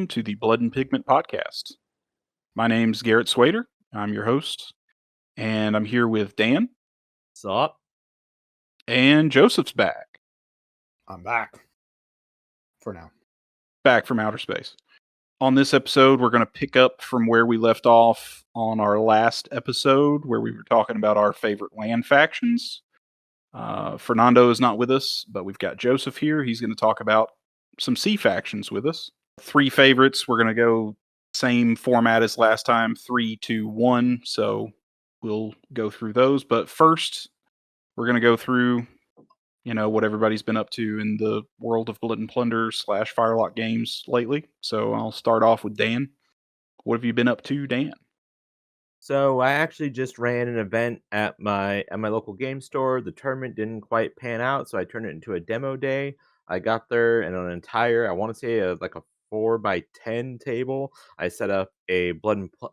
welcome to the Blood and Pigment podcast. My name's Garret Swader. I'm your host, and I'm here with Dan, Sup? and Joseph's back. I'm back. For now. Back from outer space. On this episode, we're going to pick up from where we left off on our last episode, where we were talking about our favorite land factions. Fernando is not with us, but we've got Joseph here. He's going to talk about some sea factions with us. 3 favorites. We're going to go same format as last time, 3, 2, 1. So we'll go through those. But first, we're going to go through, what everybody's been up to in the world of Blood and Plunder / Firelock games lately. So I'll start off with Dan. What have you been up to, Dan? So I actually just ran an event at my local game store. The tournament didn't quite pan out, so I turned it into a demo day. I got there and on an entire, I want to say like a 4x10 table. I set up a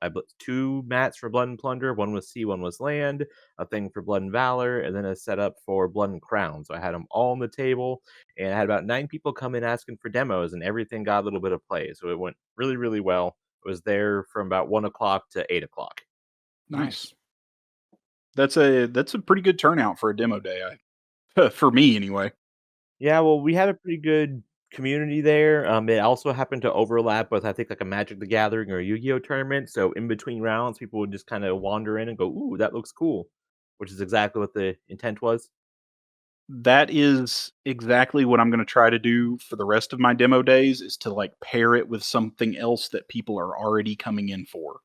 I put 2 mats for Blood and Plunder. One was sea, one was land. A thing for Blood and Valor, and then a setup for Blood and Crown. So I had them all on the table, and I had about 9 people come in asking for demos, and everything got a little bit of play. So it went really, really well. I was there from about 1 o'clock to 8 o'clock. Nice. That's a pretty good turnout for a demo day. For me, anyway. Yeah, well, we had a pretty good community there. It also happened to overlap with, I think, like a Magic the Gathering or a Yu-Gi-Oh tournament. So in between rounds, people would just kind of wander in and go, "Ooh, that looks cool," which is exactly what the intent was. That is exactly what I'm going to try to do for the rest of my demo days, is to pair it with something else that people are already coming in for.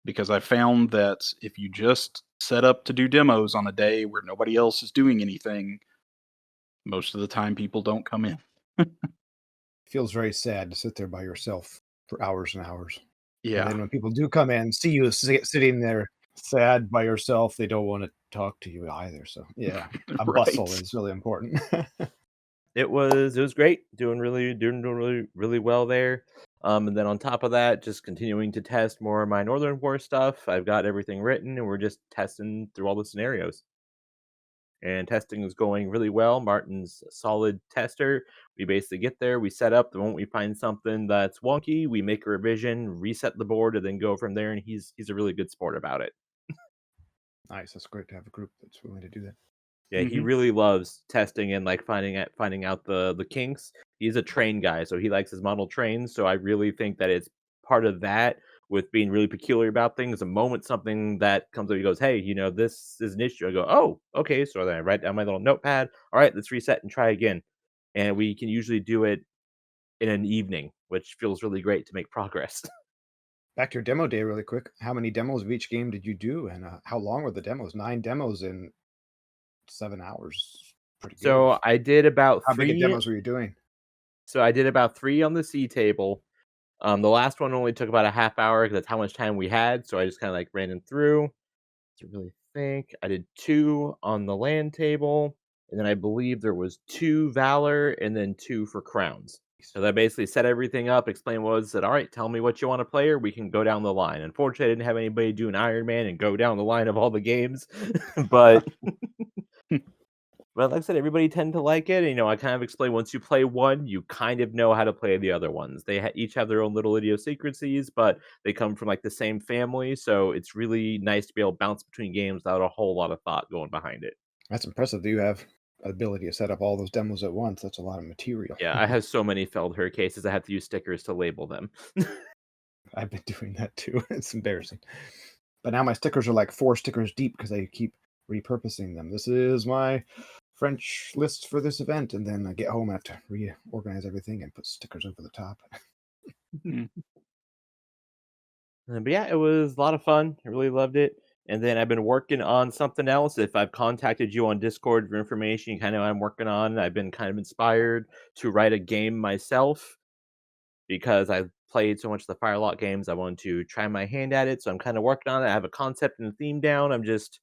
Because I found that if you just set up to do demos on a day where nobody else is doing anything, most of the time people don't come in. Feels very sad to sit there by yourself for hours and hours. Yeah. And then when people do come in, see you sitting there sad by yourself, they don't want to talk to you either. So yeah, a Right. bustle is really important. It was great, doing really well there. And then on top of that, just continuing to test more of my Northern War stuff. I've got everything written, and we're just testing through all the scenarios. And testing is going really well. Martin's a solid tester. We basically get there, we set up. The moment we find something that's wonky, we make a revision, reset the board, and then go from there. And he's a really good sport about it. Nice. That's great to have a group that's willing to do that. Yeah, he really loves testing and finding out the kinks. He's a train guy, so he likes his model trains. So I really think that it's part of that with being really peculiar about things. The moment something that comes up, he goes, "Hey, this is an issue." I go, "Oh, okay." So then I write down my little notepad. All right, let's reset and try again. And we can usually do it in an evening, which feels really great to make progress. Back to your demo day really quick. How many demos of each game did you do? And how long were the demos? 9 demos in 7 hours. Pretty good. So I did about How 3 many demos were you doing? So I did about 3 on the C table. The last one only took about a half hour because that's how much time we had. So I just kind of ran them through to really think. I did 2 on the land table, and then I believe there was 2 Valor and then 2 for Crowns. So that basically set everything up, explained what was, said, "All right, tell me what you want to play, or we can go down the line." Unfortunately, I didn't have anybody do an Iron Man and go down the line of all the games, but like I said, everybody tend to like it. I kind of explain, once you play one, you kind of know how to play the other ones. They each have their own little idiosyncrasies, but they come from the same family. So it's really nice to be able to bounce between games without a whole lot of thought going behind it. That's impressive that you have the ability to set up all those demos at once. That's a lot of material. Yeah, I have so many Feldherr cases. I have to use stickers to label them. I've been doing that too. It's embarrassing. But now my stickers are 4 stickers deep because I keep repurposing them. This is my French list for this event, and then I get home, I have to reorganize everything and put stickers over the top. But yeah, it was a lot of fun. I really loved it. And then I've been working on something else. If I've contacted you on Discord for information, you kind of know I'm working on. I've been kind of inspired to write a game myself because I've played so much of the Firelock games. I wanted to try my hand at it. So I'm kind of working on it. I have a concept and a theme down. I'm just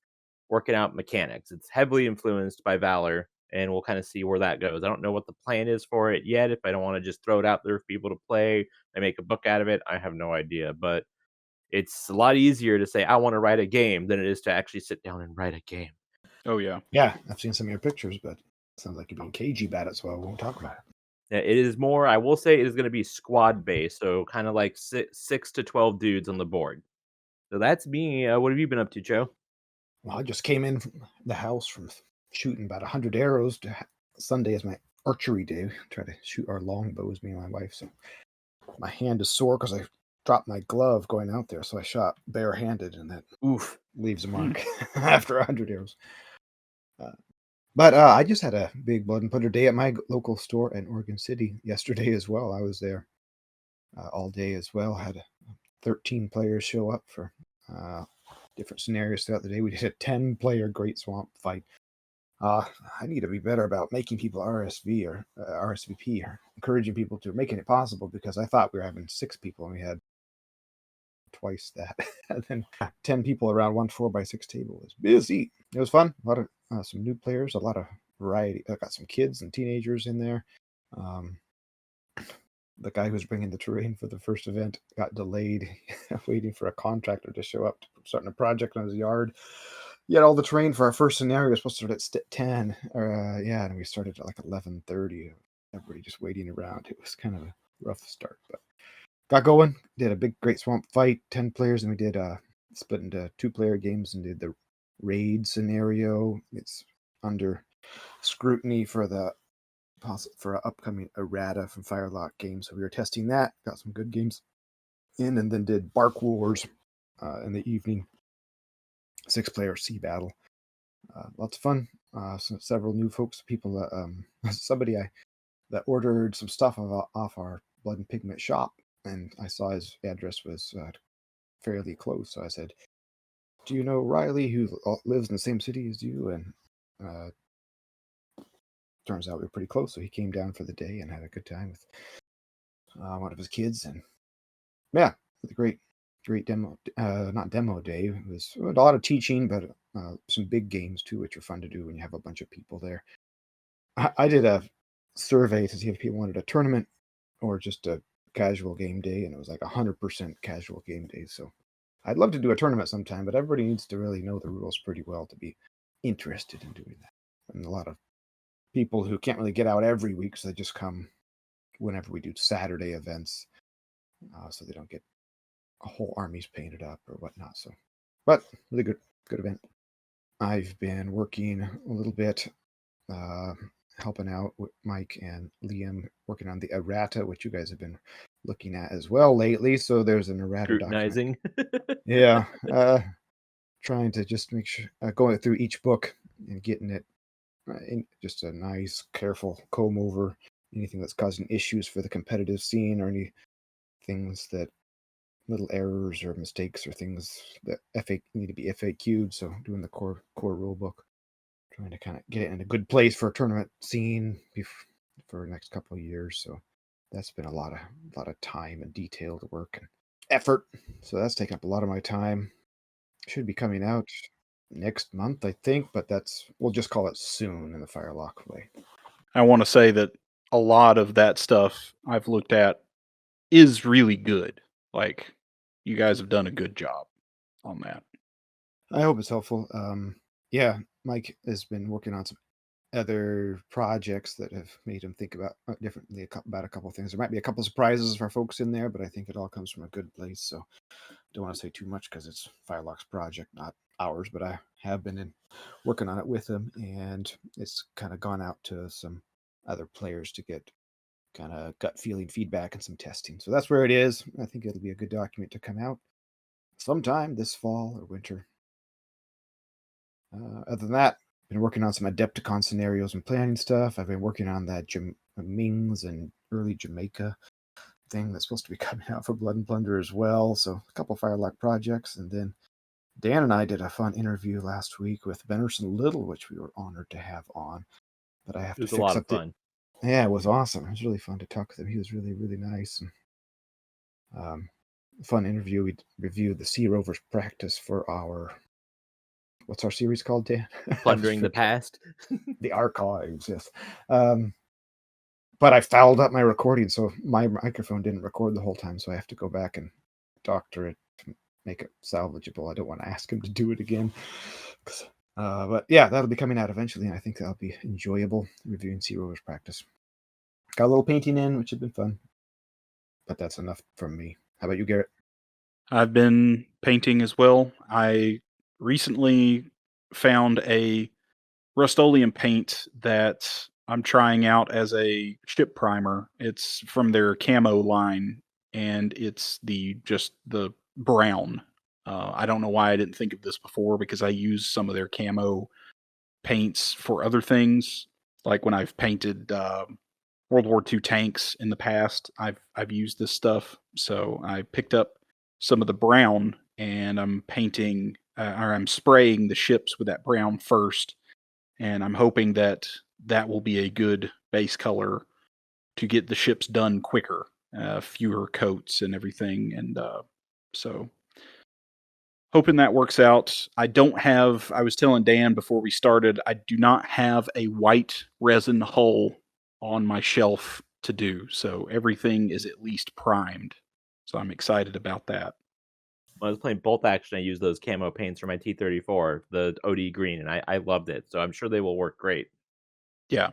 working out mechanics. It's heavily influenced by Valor, and we'll kind of see where that goes. I don't know what the plan is for it yet. If I don't want to just throw it out there for people to play and make a book out of it, I have no idea. But it's a lot easier to say I want to write a game than it is to actually sit down and write a game. Oh, yeah. Yeah, I've seen some of your pictures, but it sounds like you're being cagey about it, so I won't talk about it. Yeah, it is more. I will say it is going to be squad based, so kind of like 6 to 12 dudes on the board. So that's me. What have you been up to, Joe? Well, I just came in from the house from shooting about 100 arrows. Sunday is my archery day. Try to shoot our longbows, me and my wife. So my hand is sore because I dropped my glove going out there. So I shot barehanded, and that Oof. leaves a mark after 100 arrows. But I just had a big Blood and Plunder day at my local store in Oregon City yesterday as well. I was there all day as well. Had 13 players show up for different scenarios throughout the day. We did a 10-player Great Swamp fight. I need to be better about making people RSVP or encouraging people to making it possible, because I thought we were having 6 people and we had twice that. And then 10 people around one 4x6 table was busy. It was fun. A lot of some new players, a lot of variety. I got some kids and teenagers in there. The guy who was bringing the terrain for the first event got delayed, waiting for a contractor to show up to starting a project on his yard. He had all the terrain for our first scenario. It was supposed to start at 10, and we started at like 11:30. Everybody just waiting around. It was kind of a rough start, but got going. Did a big Great Swamp fight, 10 players, and we did split into 2-player games and did the raid scenario. It's under scrutiny for the for upcoming errata from Firelock games, so we were testing that. Got some good games in, and then did Bark Wars in the evening, 6-player sea battle. Lots of fun. Several new folks, people. Somebody that ordered some stuff off our Blood and Pigment shop, and I saw his address was fairly close. So I said, "Do you know Riley, who lives in the same city as you?" And turns out we were pretty close, so he came down for the day and had a good time with one of his kids. And yeah, it was a great demo. Not demo day. It was a lot of teaching, but some big games too, which are fun to do when you have a bunch of people there. I did a survey to see if people wanted a tournament or just a casual game day, and it was like 100% casual game day. So I'd love to do a tournament sometime, but everybody needs to really know the rules pretty well to be interested in doing that. And a lot of people who can't really get out every week, so they just come whenever we do Saturday events, so they don't get a whole armies painted up or whatnot. So, but really good event. I've been working a little bit, helping out with Mike and Liam, working on the errata, which you guys have been looking at as well lately. So there's an errata document. Scrutinizing. Yeah, trying to just make sure going through each book and getting it in just a nice, careful comb over anything that's causing issues for the competitive scene, or any things that little errors or mistakes or things that need to be FAQ'd. So doing the core rule book, trying to kind of get it in a good place for a tournament scene for the next couple of years. So that's been a lot of time and detailed work and effort. So that's taken up a lot of my time. Should be coming out next month, I think, but we'll just call it soon in the Firelock way. I want to say that a lot of that stuff I've looked at is really good. Like, you guys have done a good job on that. I hope it's helpful. Yeah, Mike has been working on some other projects that have made him think about differently about a couple of things. There might be a couple of surprises for folks in there, but I think it all comes from a good place. So don't want to say too much because it's Firelock's project, not ours. But I have been working on it with him, and it's kind of gone out to some other players to get kind of gut feeling feedback and some testing. So that's where it is. I think it'll be a good document to come out sometime this fall or winter. Other than that, been working on some Adepticon scenarios and planning stuff. I've been working on that Mings and early Jamaica thing that's supposed to be coming out for Blood and Plunder as well. So a couple Firelock projects. And then Dan and I did a fun interview last week with Benderson Little, which we were honored to have on. But I have to fix up. It was a lot of fun. Yeah, it was awesome. It was really fun to talk with him. He was really, really nice. And fun interview. We reviewed the Sea Rovers practice for our... What's our series called, Dan? Plundering the Past. The Archives, yes. But I fouled up my recording, so my microphone didn't record the whole time, so I have to go back and doctor it to make it salvageable. I don't want to ask him to do it again. But yeah, that'll be coming out eventually, and I think that'll be enjoyable, reviewing Sea Rovers practice. Got a little painting in, which has been fun. But that's enough from me. How about you, Garrett? I've been painting as well. I recently found a Rust-Oleum paint that I'm trying out as a ship primer. It's from their camo line, and it's just the brown. I don't know why I didn't think of this before, because I use some of their camo paints for other things. Like when I've painted World War II tanks in the past, I've used this stuff. So I picked up some of the brown, and I'm painting or I'm spraying the ships with that brown first, and I'm hoping that that will be a good base color to get the ships done quicker, fewer coats and everything, and so hoping that works out. I was telling Dan before we started, I do not have a white resin hull on my shelf to do, so everything is at least primed. So I'm excited about that. When I was playing Bolt Action, I used those camo paints for my T-34, the OD green, and I loved it. So I'm sure they will work great. Yeah,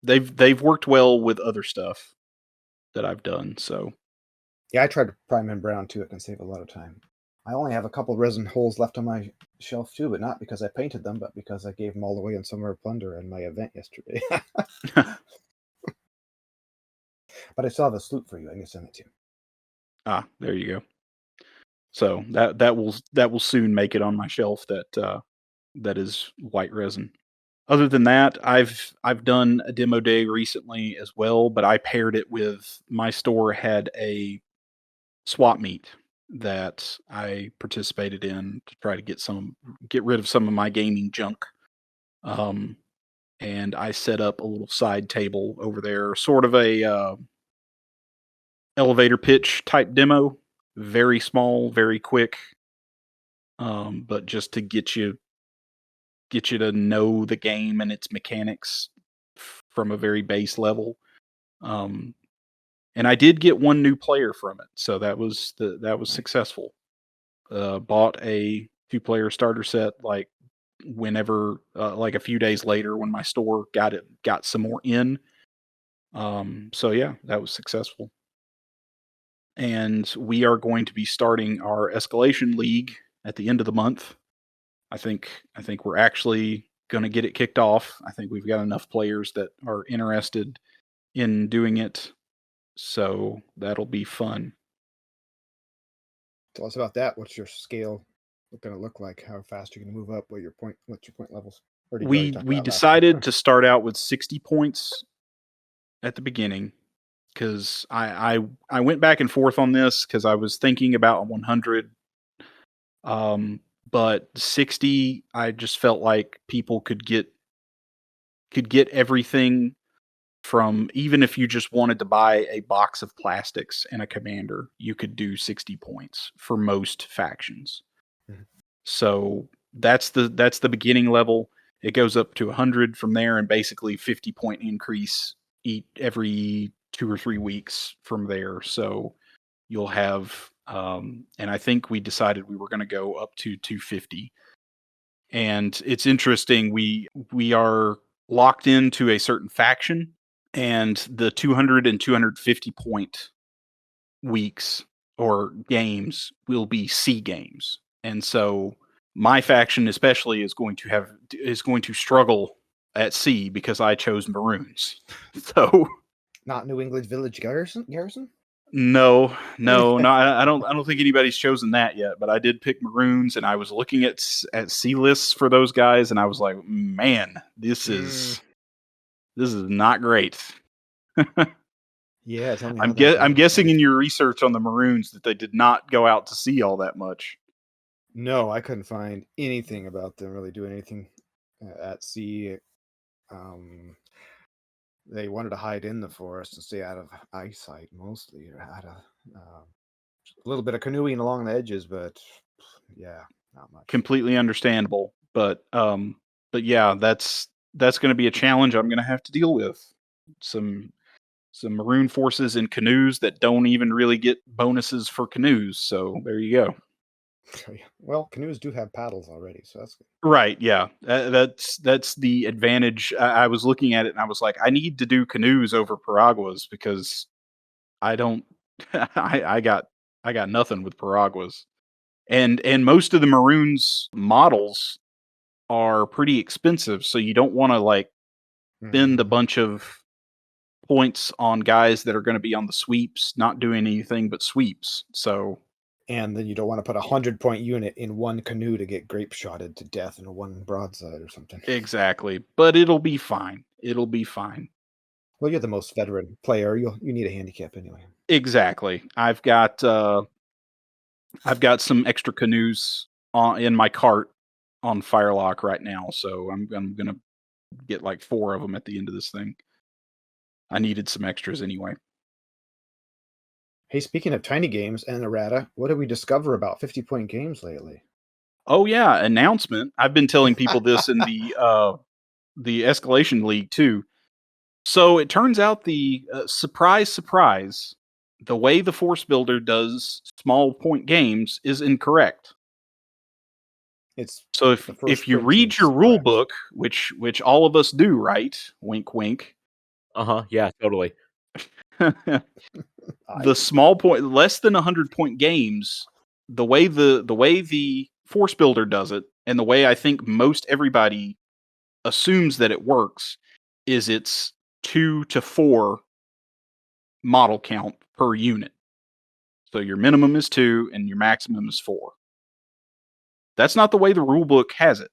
they've worked well with other stuff that I've done. So Yeah, I tried to prime in brown too. It can save a lot of time. I only have a couple resin holes left on my shelf too, but not because I painted them, but because I gave them all away in Summer of Plunder in my event yesterday. But I still have a sloop for you. I can send it to you. There you go. So that will soon make it on my shelf. That is white resin. Other than that, I've done a demo day recently as well, but I paired it with, my store had a swap meet that I participated in to try to get rid of some of my gaming junk. And I set up a little side table over there, sort of a elevator pitch type demo, very small, very quick, but just to get you to know the game and its mechanics from a very base level. And I did get one new player from it, so that was successful. Bought a 2-player starter set like whenever, like a few days later when my store got some more in. So yeah, that was successful. And we are going to be starting our escalation league at the end of the month. I think we're actually going to get it kicked off. I think we've got enough players that are interested in doing it, so that'll be fun. Tell us about that. What's your scale going to look like? How fast you're going to move up? What's your point levels? Or did you already talk We about last decided time? to start out with 60 points at the beginning, because I went back and forth on this because I was thinking about 100. But 60, I just felt like people could get everything from, even if you just wanted to buy a box of plastics and a commander, you could do 60 points for most factions. Mhm. So that's the beginning level. It goes up to 100 from there, and basically 50-point increase every 2 or 3 weeks from there. So you'll have, and I think we decided we were going to go up to 250. And it's interesting, we are locked into a certain faction, and the 200 and 250 point weeks or games will be C games. And so my faction especially is going to struggle at C because I chose Maroons. So Not New England Village Garrison? no, I don't think anybody's chosen that yet, but I did pick Maroons, and I was looking at C lists for those guys, and I was like, man, this is not great. Yeah, tell me how that I'm goes. guessing in your research on the Maroons that they did not go out to sea all that much. No, I couldn't find anything about them really doing anything at sea. They wanted to hide in the forest and stay out of eyesight mostly, or had a little bit of canoeing along the edges, but yeah, not much. Completely understandable, but yeah, that's going to be a challenge I'm going to have to deal with. Some Maroon forces in canoes that don't even really get bonuses for canoes. So there you go. Well, canoes do have paddles already, so that's good. Right, yeah. That's the advantage. I was looking at it and I was like, I need to do canoes over piraguas because I don't I got nothing with piraguas. And most of the Maroons models are pretty expensive, so you don't want to like spend a Mhm. bunch of points on guys that are going to be on the sweeps, not doing anything but sweeps. So And then you don't want to put a 100-point unit in one canoe to get grape shotted to death in one broadside or something. exactly, but it'll be fine. It'll be fine. Well, you're the most veteran player. You need a handicap anyway. Exactly. I've got some extra canoes in my cart on Firelock right now, so I'm gonna get like 4 of them at the end of this thing. I needed some extras anyway. Hey, speaking of tiny games and errata, what did we discover about 50-point games lately? Oh yeah, announcement. I've been telling people this in the escalation league too. So it turns out the surprise, surprise, the way the Force Builder does small point games is incorrect. It's So the if first you read printing's your rule correct. book, which all of us do, right? Wink, wink. Yeah, totally. I The small point, less than 100-point games, the way the Force Builder does it, and the way I think most everybody assumes that it works, is it's 2 to 4 model count per unit. So your minimum is 2 and your maximum is 4. That's not the way the rule book has it.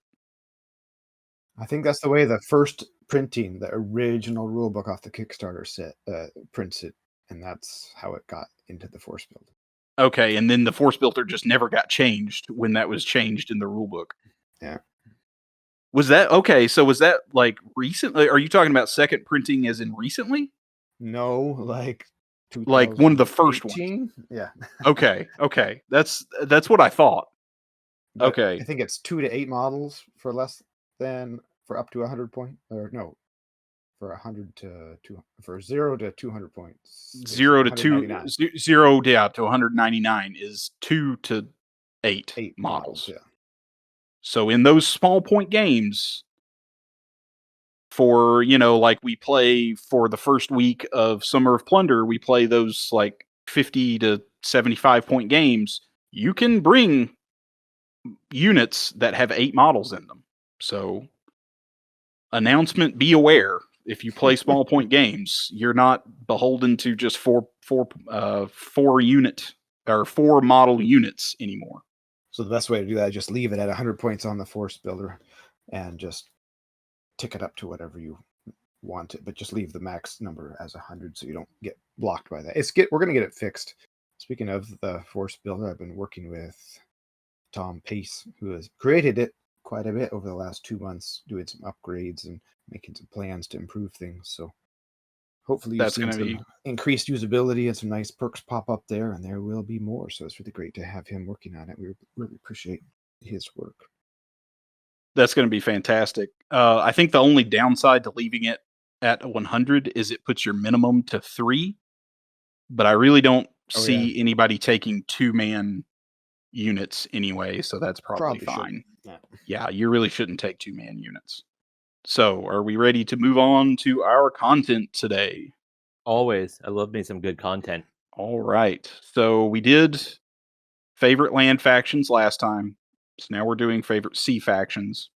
think that's the way the first printing, the original rule book off the Kickstarter set, prints it, and that's how it got into the Force Builder. Okay, and then the Force Builder just never got changed when that was changed in the rule book. Yeah. Was that okay? So was that like recently? Are you talking about second printing as in recently? No, like Like one of the first ones? 2018? Yeah. Okay. That's what I thought. But I Okay. think it's 2 to 8 models for less than for up to 100 point, or no, for 100 to 2 for 0 to 200 points is 0 to 199. 0 yeah, to 199 is 2 to 8 8 models, models. yeah. So in those small point games, for like we play for the first week of Summer of Plunder, we play those like 50 to 75-point games. You can bring units that have 8 models in them. So announcement, be aware, if you play small point games, you're not beholden to just four unit or 4 model units anymore. So the best way to do that is just leave it at 100 points on the Force Builder and just tick it up to whatever you want it, but just leave the max number as 100 so you don't get blocked by that. We're going to get it fixed. Speaking of the Force Builder, I've been working with Tom Pace, who has created it quite a bit over the last 2 months, doing some upgrades and making some plans to improve things. So hopefully you've That's seen going to some be increased usability and some nice perks pop up there, and there will be more. So it's really great to have him working on it. We really appreciate his work. that's going to be fantastic. I think the only downside to leaving it at 100 is it puts your minimum to 3, but I really don't Oh yeah, see anybody taking 2-man units anyway, so that's probably probably fine. shouldn't. Yeah, you really shouldn't take 2-man units. So, are we ready to move on to our content today? Always. I love me some good content. All right. So, we did favorite land factions last time. So, now we're doing favorite sea factions.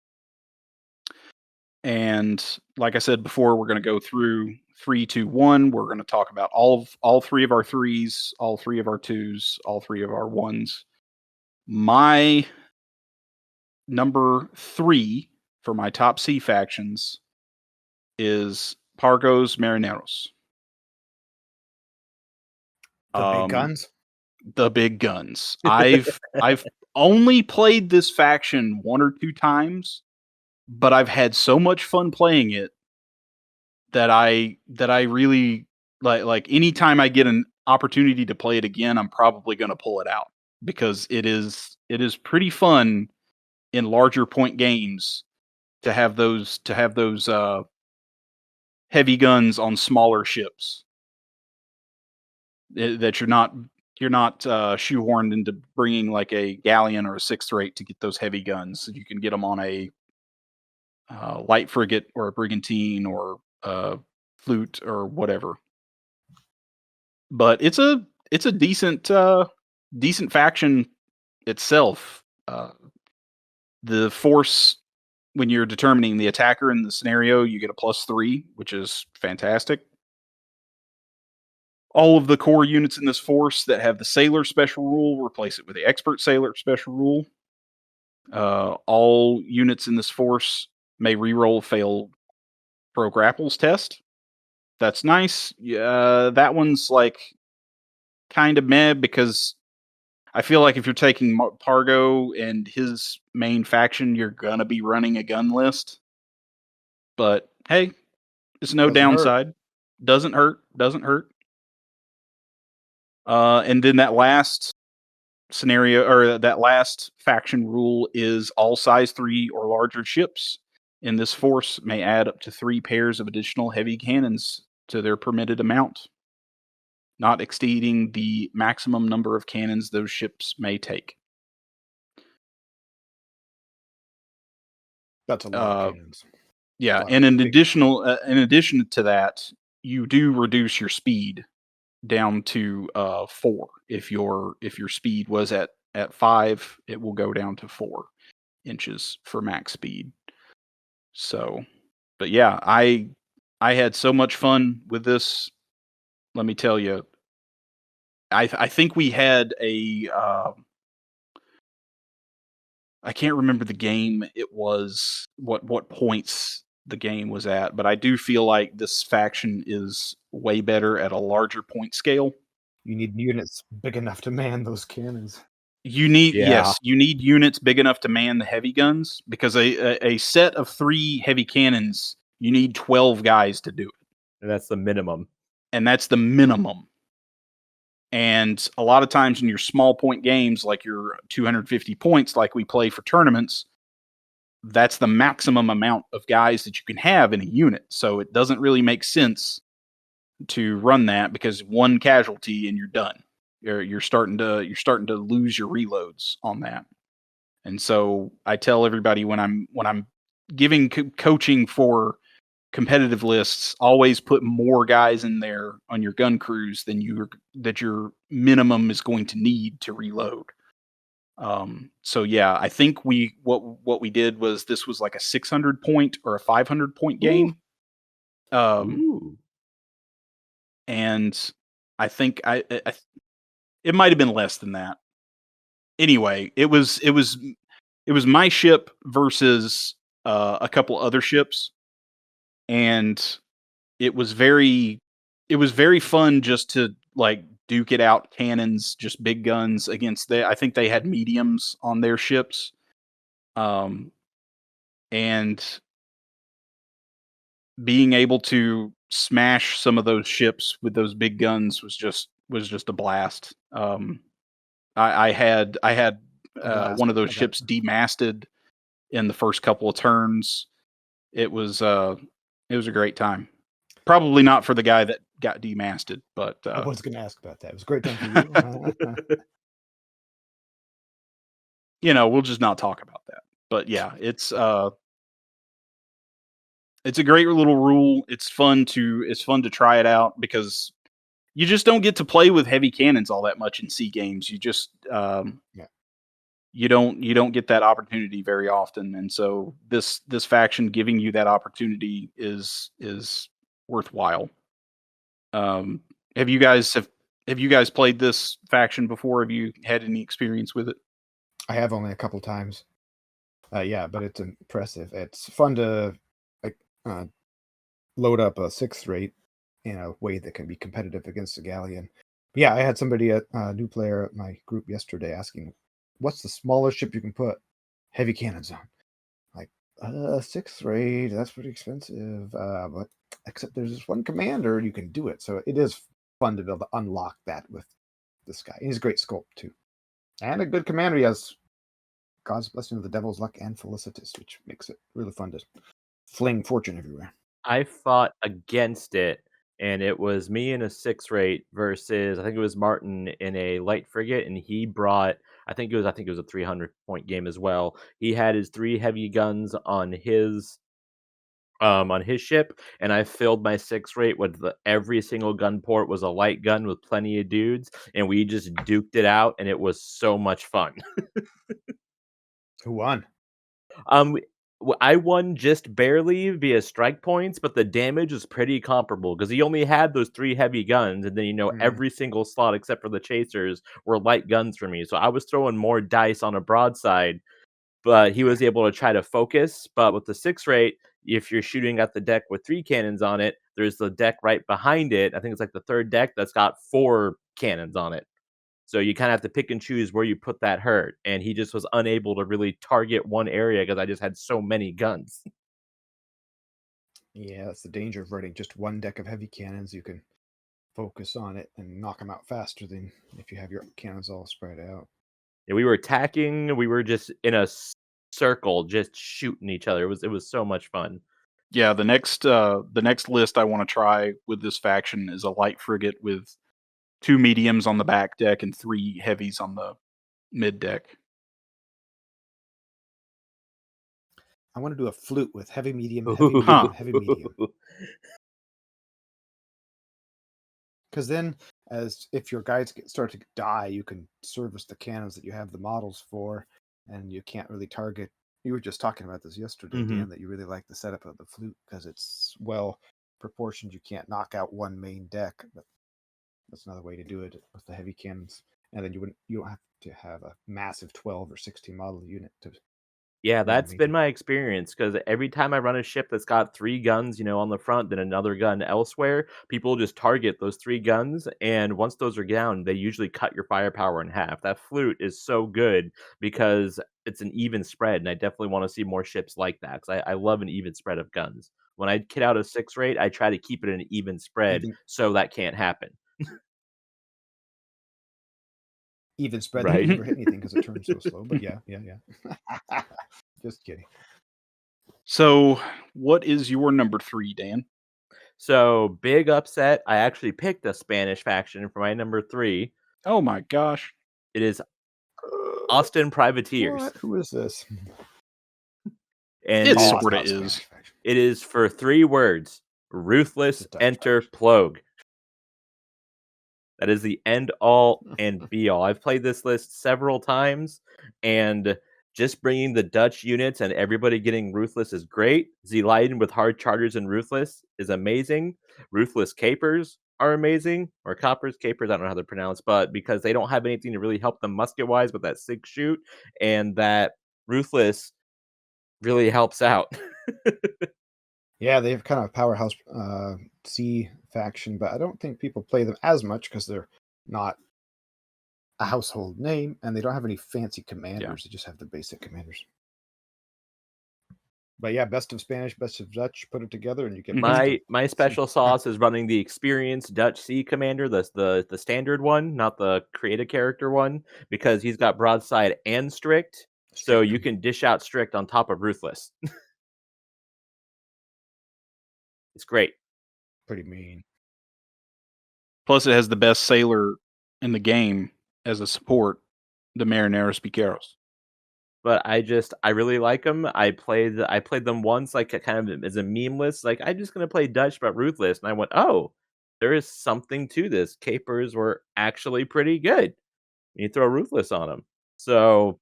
And like I said before, we're going to go through 3, 2, 1. We're going to talk about all 3 of our 3s, all 3 of our 2s, all 3 of our 1s. My number 3 for my top sea factions is Pargos Marineros. The big guns. The big guns. I've only played this faction 1 or 2 times, but I've had so much fun playing it that I really like anytime I get an opportunity to play it again, I'm probably going to pull it out because it is pretty fun in larger point games to have those heavy guns on smaller ships that you're not shoehorned into bringing like a galleon or a sixth rate to get those heavy guns. You can get them on a light frigate or a brigantine or a flute or whatever. But it's a decent decent faction itself. The force, when you're determining the attacker in the scenario, you get a +3, which is fantastic. All of the core units in this force that have the sailor special rule, replace it with the expert sailor special rule. All units in this force may reroll failed pro grapples test. That's nice. That one's like kind of meh because I feel like if you're taking Pargo and his main faction, you're gonna be running a gun list. But hey, it's no downside. Doesn't hurt. Doesn't hurt. And then that last scenario, or that last faction rule, is all size 3 or larger ships in this force may add up to 3 pairs of additional heavy cannons to their permitted amount, not exceeding the maximum number of cannons those ships may take. That's a lot of cannons. Yeah, and in addition to that, you do reduce your speed down to 4. If your speed was at 5, it will go down to 4 inches for max speed. So, but yeah, I had so much fun with this. Let me tell you, I think we had a I can't remember the game it was, what points the game was at, but I do feel like this faction is way better at a larger point scale. You need units big enough to man those cannons. You need you need units big enough to man the heavy guns, because a set of 3 heavy cannons, you need 12 guys to do it. And that's the minimum. And a lot of times in your small point games, like your 250 points, like we play for tournaments, that's the maximum amount of guys that you can have in a unit. So it doesn't really make sense to run that, because one casualty and you're done. You're starting to lose your reloads on that. And so I tell everybody when I'm giving coaching for competitive lists, always put more guys in there on your gun crews than your minimum is going to need to reload. So yeah, I think what we did was, this was like a 600 point or a 500 point game. And I think it might have been less than that. Anyway, it was my ship versus a couple other ships, and it was very fun just to like duke it out, cannons, just big guns against I think they had mediums on their ships, and being able to smash some of those ships with those big guns was just a blast. I had one of those ships demasted in the first couple of turns. It was a great time. Probably not for the guy that got demasted, but I was going to ask about that. It was a great time for you. We'll just not talk about that. But yeah, it's a great little rule. It's fun to try it out, because you just don't get to play with heavy cannons all that much in C games. You just you don't get that opportunity very often, and so this faction giving you that opportunity is worthwhile. Have you guys played this faction before? Have you had any experience with it? I have only a couple times. Yeah, but it's impressive. It's fun to load up a 6th rate in a way that can be competitive against a galleon. But yeah, I had somebody, a new player at my group yesterday, asking, "What's the smallest ship you can put heavy cannons on?" Like, 6th rate, that's pretty expensive. But except there's this one commander, you can do it. So it is fun to be able to unlock that with this guy. He's a great sculpt too, and a good commander. He has God's blessing of the Devil's Luck and Felicitous, which makes it really fun to fling fortune everywhere. I fought against it and it was me in a 6 rate versus I think it was Martin in a light frigate, and he brought I think it was a 300 point game as well. He had his 3 heavy guns on his ship, and I filled my 6 rate with every single gun port was a light gun with plenty of dudes, and we just duked it out, and it was so much fun. Who won? Um, I won just barely via strike points, but the damage was pretty comparable because he only had those 3 heavy guns, and then every single slot except for the chasers were light guns for me. So I was throwing more dice on a broadside, but he was able to try to focus. But with the 6 rate, if you're shooting at the deck with 3 cannons on it, there's the deck right behind it. I think it's like the third deck that's got 4 cannons on it. So you kind of have to pick and choose where you put that hurt. And he just was unable to really target one area because I just had so many guns. Yeah, that's the danger of running just one deck of heavy cannons. You can focus on it and knock them out faster than if you have your cannons all spread out. And we were attacking, we were just in a circle, just shooting each other. It was so much fun. Yeah, the next list I want to try with this faction is a light frigate with 2 mediums on the back deck and 3 heavies on the mid deck. I want to do a flute with heavy, medium, Huh. heavy, medium. Because then, if your guys start to die, you can service the cannons that you have the models for, and you can't really target. You were just talking about this yesterday, Dan, that you really like the setup of the flute because it's well proportioned. You can't knock out one main deck, but that's another way to do it with the heavy cannons. And then you don't have to have a massive 12 or 16 model unit to. Yeah, that's been my experience because every time I run a ship that's got 3 guns, on the front, then another gun elsewhere, people just target those 3 guns, and once those are down, they usually cut your firepower in half. That flute is so good because it's an even spread, and I definitely want to see more ships like that because I love an even spread of guns. When I kit out a 6 rate, I try to keep it an even spread so that can't happen. Even spread Right. that you never hit anything because it turns so slow. But yeah. Just kidding. So, what is your number 3, Dan? So, big upset. I actually picked a Spanish faction for my number 3. Oh my gosh. It is Austin Privateers. What? Who is this? And It it's sorta not is. Spanish faction. it is for 3 words. Ruthless It's a Dutch enter faction. Plogue. That is the end all and be all. I've played this list several times, and just bringing the Dutch units and everybody getting Ruthless is great. Leiden with hard chargers and Ruthless is amazing. Ruthless capers are amazing, or capers, I don't know how they're pronounced, but because they don't have anything to really help them musket-wise with that 6 shoot, and that Ruthless really helps out. Yeah, they have kind of a powerhouse C faction, but I don't think people play them as much because they're not a household name and they don't have any fancy commanders. They just have the basic commanders. But yeah, best of Spanish, best of Dutch, put it together and you get My special sauce is running the experienced Dutch Sea Commander, the standard one, not the create a character one, because he's got broadside and strict, so you can dish out strict on top of ruthless. It's great. Pretty mean. Plus, it has the best sailor in the game as a support, the Marineros Piqueros. But I really like them. I played them once, like kind of as a meme list. Like I'm just gonna play Dutch but ruthless, and I went, oh, there is something to this. Capers were actually pretty good. You throw ruthless on them, so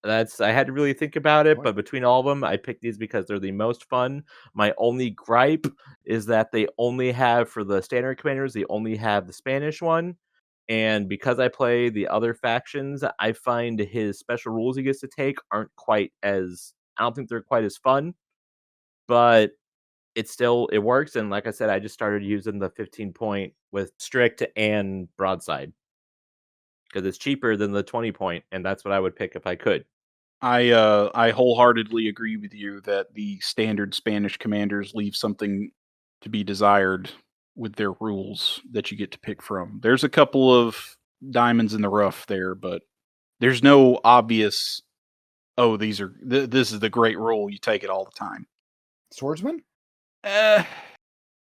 I had to really think about it. But between all of them, I picked these because they're the most fun. My only gripe is that they only have for the standard commanders, they only have the Spanish one. And because I play the other factions, I find his special rules he gets to take aren't quite as I don't think they're quite as fun. But it works. And like I said, I just started using the 15 point with strict and broadside because it's cheaper than the 20 point, and that's what I would pick if I could. I wholeheartedly agree with you that the standard Spanish commanders leave something to be desired with their rules that you get to pick from. There's a couple of diamonds in the rough there, but there's no obvious, oh, this is the great rule. You take it all the time. Swordsman?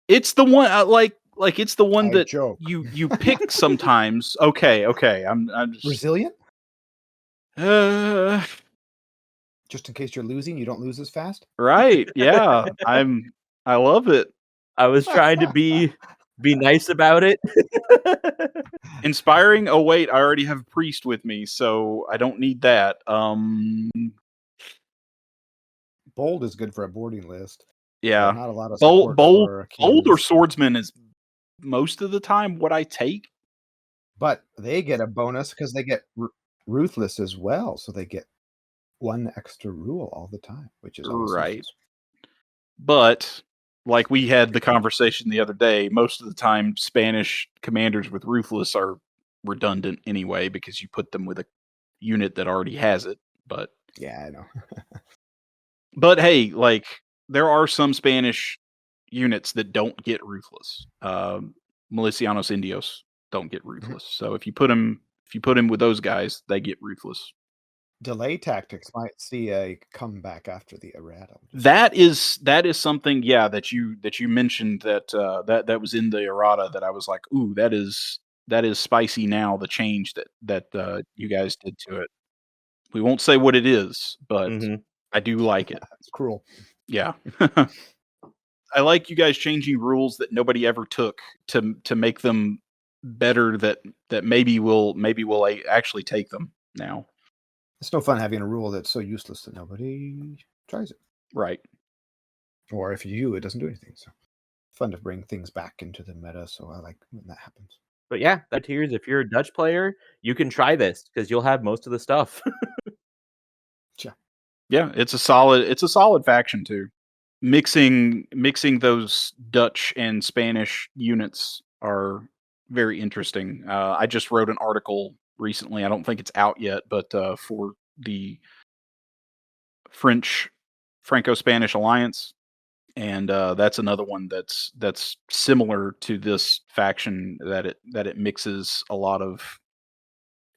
It's the one like Like it's the one I that joke. you pick sometimes. Okay. I'm just Resilient? uh, Just in case you're losing, you don't lose as fast? right. Yeah. I love it. I was trying to be nice about it. Inspiring. Oh wait, I already have a priest with me, so I don't need that. Bold is good for a boarding list. Yeah. Not a lot of Bold, support bold, for bold or cannons. swordsman is most of the time what I take. But they get a bonus because they get ruthless as well. So they get one extra rule all the time, which is always Right. useless. But like we had the conversation the other day, most of the time Spanish commanders with ruthless are redundant anyway because you put them with a unit that already has it. Yeah, I know. But hey, like there are some Spanish units that don't get ruthless. Milicianos Indios don't get ruthless. So if you put them with those guys, they get ruthless. Delay tactics might see a comeback after the errata. That is something, yeah, that you mentioned that was in the errata that I was like, ooh, that is spicy now. The change that you guys did to it. We won't say what it is, but I do like it. It's cruel. Yeah. I like you guys changing rules that nobody ever took to make them better. That maybe we'll actually take them now. It's no fun having a rule that's so useless that nobody tries it. Right. Or if you do, it doesn't do anything. So fun to bring things back into the meta. So I like when that happens. But yeah, that tiers. If you're a Dutch player, you can try this because you'll have most of the stuff. Yeah, it's a solid faction too. Mixing those Dutch and Spanish units are very interesting. I just wrote an article recently. I don't think it's out yet, but for the Franco-Spanish alliance, and that's another one that's similar to this faction that it mixes a lot of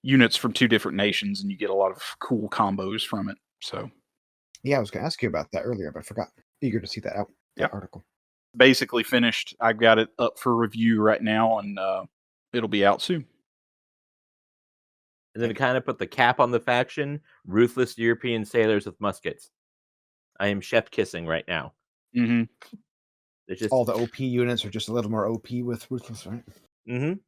units from two different nations, and you get a lot of cool combos from it. So yeah, I was going to ask you about that earlier, but I forgot. Eager to see that out. That article. Basically finished. I've got it up for review right now, and it'll be out soon. And then to kind of put the cap on the faction, ruthless European sailors with muskets. I am chef kissing right now. Mm-hmm. It's just all the OP units are just a little more OP with ruthless, right?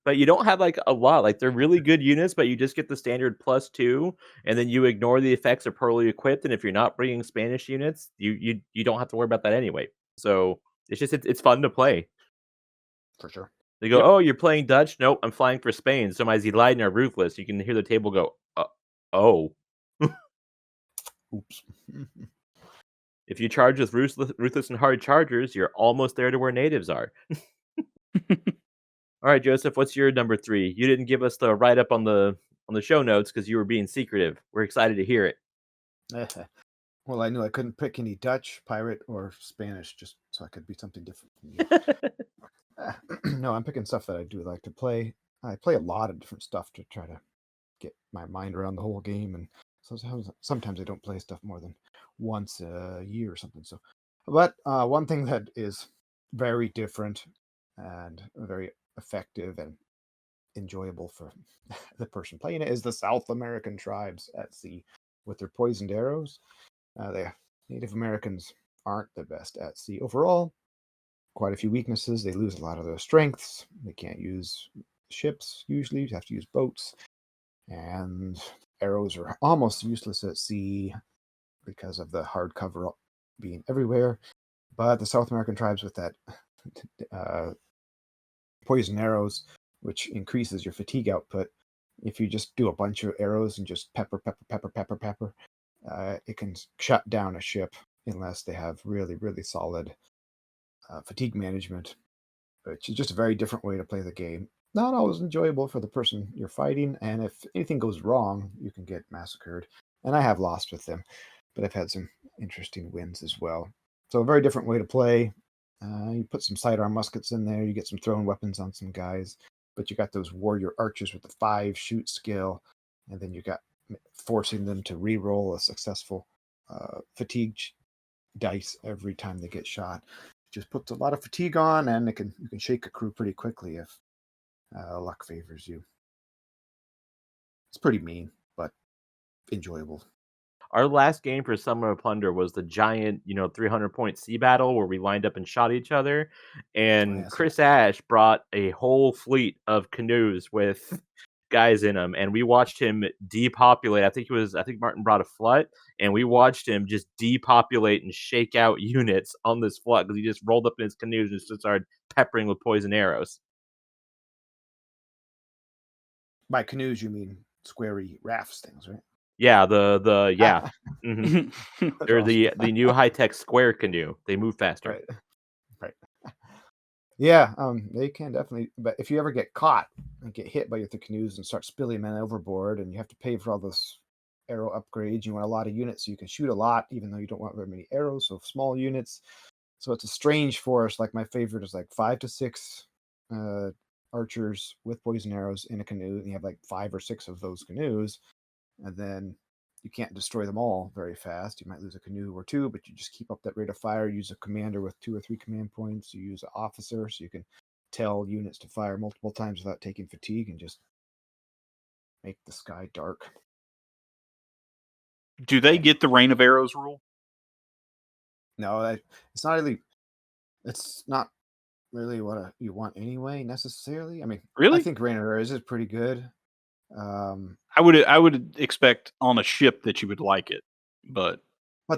But you don't have like a lot. Like they're really good units, but you just get the standard +2, and then you ignore the effects are poorly equipped. And if you're not bringing Spanish units, you don't have to worry about that anyway. So it's fun to play. For sure. They go, oh, you're playing Dutch? Nope, I'm flying for Spain. So my Zeleiden are ruthless. You can hear the table go, oh. Oops. If you charge with ruthless and hard chargers, you're almost there to where natives are. All right, Joseph, what's your number 3? You didn't give us the write up on the show notes because you were being secretive. We're excited to hear it. Well, I knew I couldn't pick any Dutch, pirate, or Spanish, just so I could be something different from you. No, I'm picking stuff that I do like to play. I play a lot of different stuff to try to get my mind around the whole game, and sometimes I don't play stuff more than once a year or something. So, but one thing that is very different and very effective and enjoyable for the person playing it is the South American tribes at sea with their poisoned arrows. The Native Americans aren't the best at sea overall. Quite a few weaknesses. They lose a lot of their strengths. They can't use ships usually. You have to use boats. And arrows are almost useless at sea because of the hard cover up being everywhere. But the South American tribes with that poison arrows, which increases your fatigue output. If you just do a bunch of arrows and just pepper, it can shut down a ship unless they have really, really solid fatigue management, which is just a very different way to play the game. Not always enjoyable for the person you're fighting, and if anything goes wrong, you can get massacred. And I have lost with them, but I've had some interesting wins as well. So a very different way to play. You put some sidearm muskets in there, you get some thrown weapons on some guys, but you got those warrior archers with the 5 shoot skill, and then you got forcing them to re-roll a successful fatigue dice every time they get shot. just puts a lot of fatigue on, and you can shake a crew pretty quickly if luck favors you. It's pretty mean, but enjoyable. Our last game for Summer of Plunder was the giant, 300-point sea battle where we lined up and shot each other. And Yes. Chris Ash brought a whole fleet of canoes with guys in them, and we watched him depopulate. I think Martin brought a flood, and we watched him just depopulate and shake out units on this flood because he just rolled up in his canoes and just started peppering with poison arrows. By canoes, you mean squarey rafts things, right? Yeah, yeah. Mhm. That's They're awesome. the new high-tech square canoe. They move faster. Right. Right. Yeah, they can definitely. But if you ever get caught and get hit by the canoes and start spilling men overboard, and you have to pay for all those arrow upgrades, you want a lot of units so you can shoot a lot, even though you don't want very many arrows. So small units. So it's a strange force. Like my favorite is like 5 to 6 archers with poison arrows in a canoe, and you have like 5 or 6 of those canoes, and then you can't destroy them all very fast. You might lose a canoe or two, but you just keep up that rate of fire. Use a commander with 2 or 3 command points. You use an officer so you can tell units to fire multiple times without taking fatigue and just make the sky dark. Do they get the rain of arrows rule? No, it's not really. It's not really what you want anyway, necessarily. I mean, Really? I think Rain of Arrows is pretty good. I would expect on a ship that you would like it, but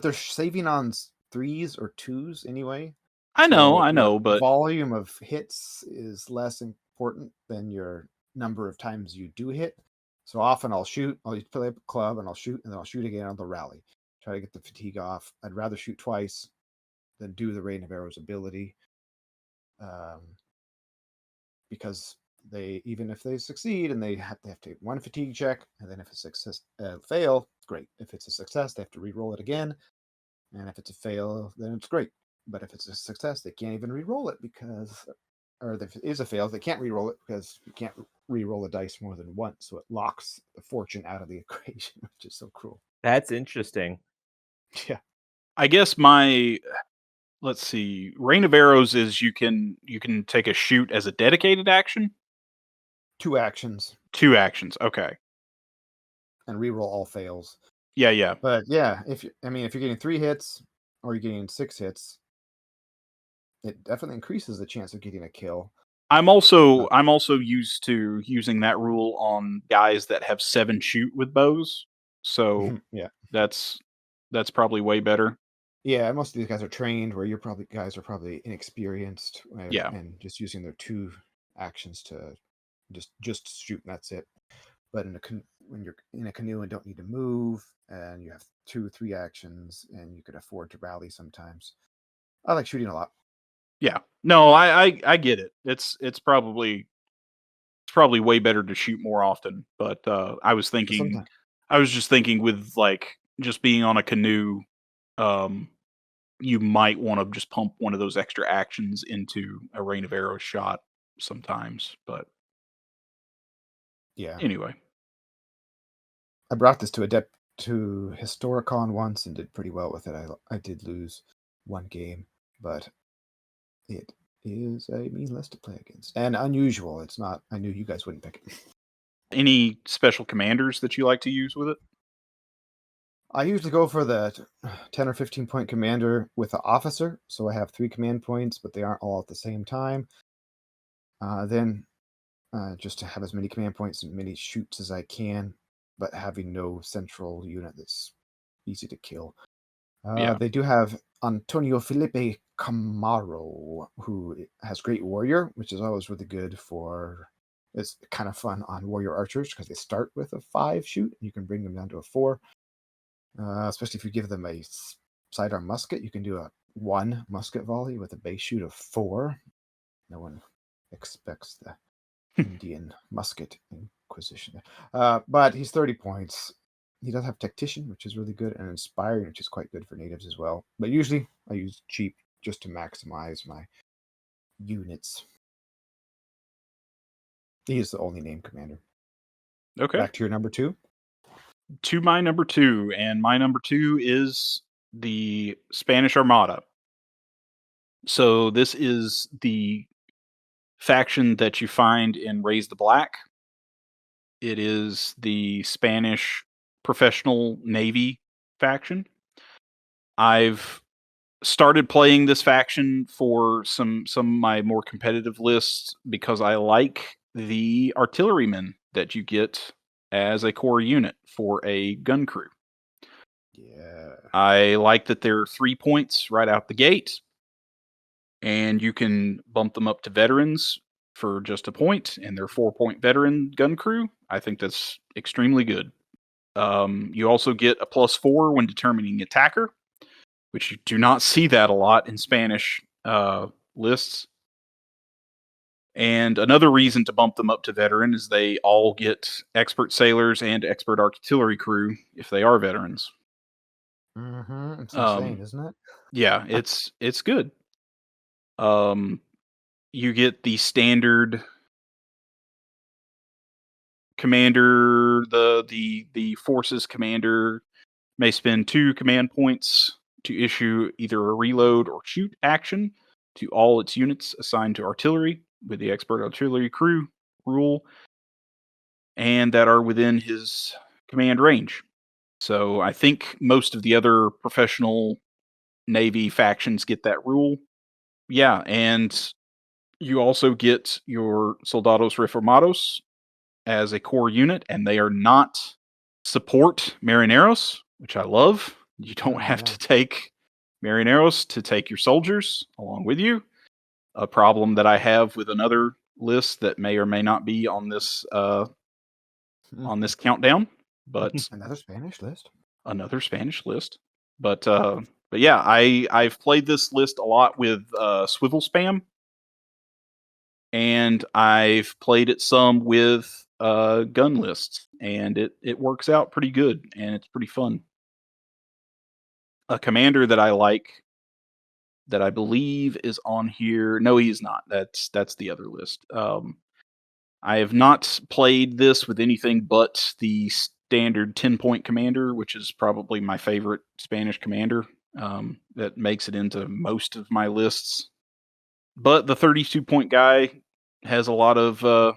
they're saving on 3s or 2s anyway. I So your know, but volume of hits is less important than your number of times you do hit. So often I'll play a club and I'll shoot, and then I'll shoot again on the rally. Try to get the fatigue off. I'd rather shoot twice than do the Rain of Arrows ability. Because even if they succeed and they have to take 1 fatigue check, and then if it's success fail, great. If it's a success, they have to re-roll it again, and if it's a fail, then it's great. But if it's a success, they can't even re-roll it or if it is a fail, they can't re-roll it because you can't re-roll a dice more than once, so it locks the fortune out of the equation, which is so cruel. That's interesting. Yeah. I guess let's see, Rain of Arrows is you can take a shoot as a dedicated action. 2 actions. 2 actions, okay. And re-roll all fails. Yeah. But yeah, if you're getting 3 hits or you're getting 6 hits, it definitely increases the chance of getting a kill. I'm also used to using that rule on guys that have 7 shoot with bows. So yeah, that's probably way better. yeah. Most of these guys are trained, where guys are probably inexperienced. Yeah. And just using their 2 actions to just shoot, and that's it. But when you're in a canoe and don't need to move, and you have 2 or 3 actions, and you could afford to rally sometimes, I like shooting a lot. Yeah. No, I get it. It's probably way better to shoot more often, but I was just thinking with like just being on a canoe, you might want to just pump one of those extra actions into a Rain of Arrows shot sometimes, but Yeah. anyway. I brought this to Historicon once and did pretty well with it. I did lose 1 game, but it is a mean list to play against, and unusual. It's not. I knew you guys wouldn't pick it. Any special commanders that you like to use with it? I usually go for the 10 or 15 point commander with an officer, so I have 3 command points, but they aren't all at the same time. Then just to have as many command points and many shoots as I can, but having no central unit that's easy to kill. Yeah. They do have Antonio Felipe Camaro, who has Great Warrior, which is always really good for. It's kind of fun on Warrior Archers because they start with a 5 shoot. You can bring them down to a 4. Especially if you give them a sidearm musket, you can do a 1 musket volley with a base shoot of 4. No one expects the Indian musket inquisition. But he's 30 points. He does have Tactician, which is really good, and Inspiring, which is quite good for natives as well. But usually I use cheap just to maximize my units. He is the only named commander. Okay. Back to your number 2. To my number 2, and my number 2 is the Spanish Armada. So this is the faction that you find in Raise the Black. It is the Spanish professional navy faction. I've started playing this faction for some of my more competitive lists because I like the artillerymen that you get as a core unit for a gun crew. Yeah. I like that they're 3 points right out the gate, and you can bump them up to veterans for just a point, and they're 4-point veteran gun crew. I think that's extremely good. You also get a +4 when determining attacker, which you do not see that a lot in Spanish lists. And another reason to bump them up to veteran is they all get expert sailors and expert artillery crew if they are veterans. Mm-hmm. It's insane, isn't it? Yeah, it's good. You get the standard commander, the forces commander may spend 2 command points to issue either a reload or shoot action to all its units assigned to artillery with the expert artillery crew rule and that are within his command range. So I think most of the other professional Navy factions get that rule. Yeah, and you also get your Soldados Reformados as a core unit, and they are not support Marineros, which I love. You don't have to take Marineros to take your soldiers along with you. A problem that I have with another list that may or may not be on this countdown, but Another Spanish list. another Spanish list. But yeah, I've played this list a lot with Swivel Spam, and I've played it some with gun lists, and it works out pretty good, and it's pretty fun. A commander that I like, that I believe is on here. No, he is not. That's the other list. I have not played this with anything but the standard 10-point commander, which is probably my favorite Spanish commander. That makes it into most of my lists. But the 32-point guy has a lot of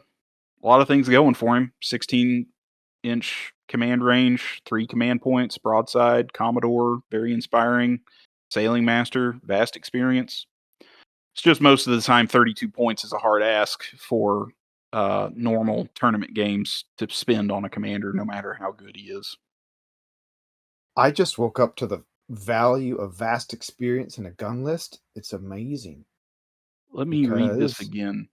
things going for him. 16-inch command range, 3 command points, broadside, Commodore, very inspiring, sailing master, vast experience. It's just most of the time 32 points is a hard ask for normal tournament games to spend on a commander, no matter how good he is. I just woke up to the value of vast experience in a gun list. It's amazing. Let me read this Because again.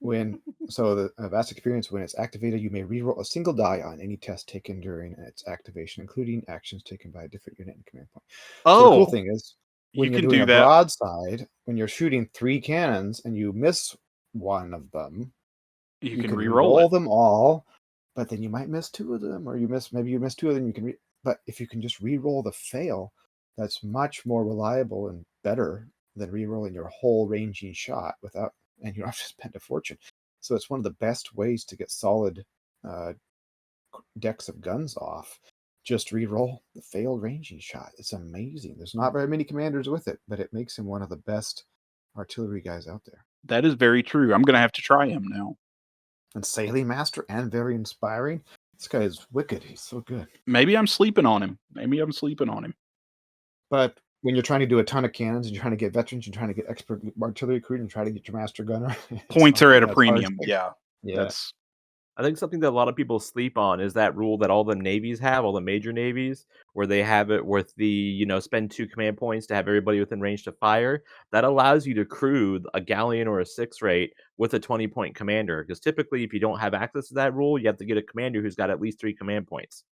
the vast experience, when it's activated, you may reroll a single die on any test taken during its activation, including actions taken by a different unit in command point. So the cool thing is, when you you're can doing do a that. broadside, when you're shooting 3 cannons and you miss one of them, You you can can reroll reroll it. them all, but then you might miss 2 of them, or maybe you miss 2 of them. But if you can just re-roll the fail, that's much more reliable and better than re-rolling your whole ranging shot and you don't have to spend a fortune. So it's one of the best ways to get solid decks of guns off. Just re-roll the failed ranging shot. It's amazing. There's not very many commanders with it, but it makes him one of the best artillery guys out there. That is very true. I'm going to have to try him now. And sailing master and very inspiring. This guy is wicked. He's so good. Maybe I'm sleeping on him. But when you're trying to do a ton of cannons and you're trying to get veterans, you're trying to get expert artillery crew and try to get your master gunner, Points are at a premium. Yeah. I think something that a lot of people sleep on is that rule that all the navies have, all the major navies, where they have it with the, spend 2 command points to have everybody within range to fire. That allows you to crew a galleon or a 6-rate with a 20-point commander. Because typically, if you don't have access to that rule, you have to get a commander who's got at least 3 command points.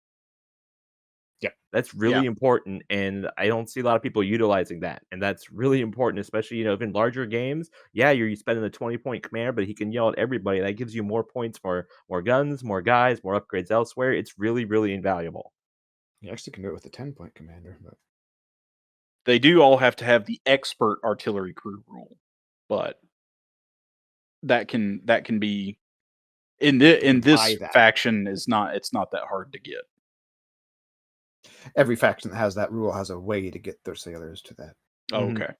Yeah. That's really important, and I don't see a lot of people utilizing that. And that's really important, especially, in larger games. Yeah, you're spending a 20-point commander, but he can yell at everybody. That gives you more points for more guns, more guys, more upgrades elsewhere. It's really, really invaluable. You actually can do it with a 10-point commander, but they do all have to have the expert artillery crew rule, but that can be in this faction it's not that hard to get. Every faction that has that rule has a way to get their sailors to that. Oh, okay.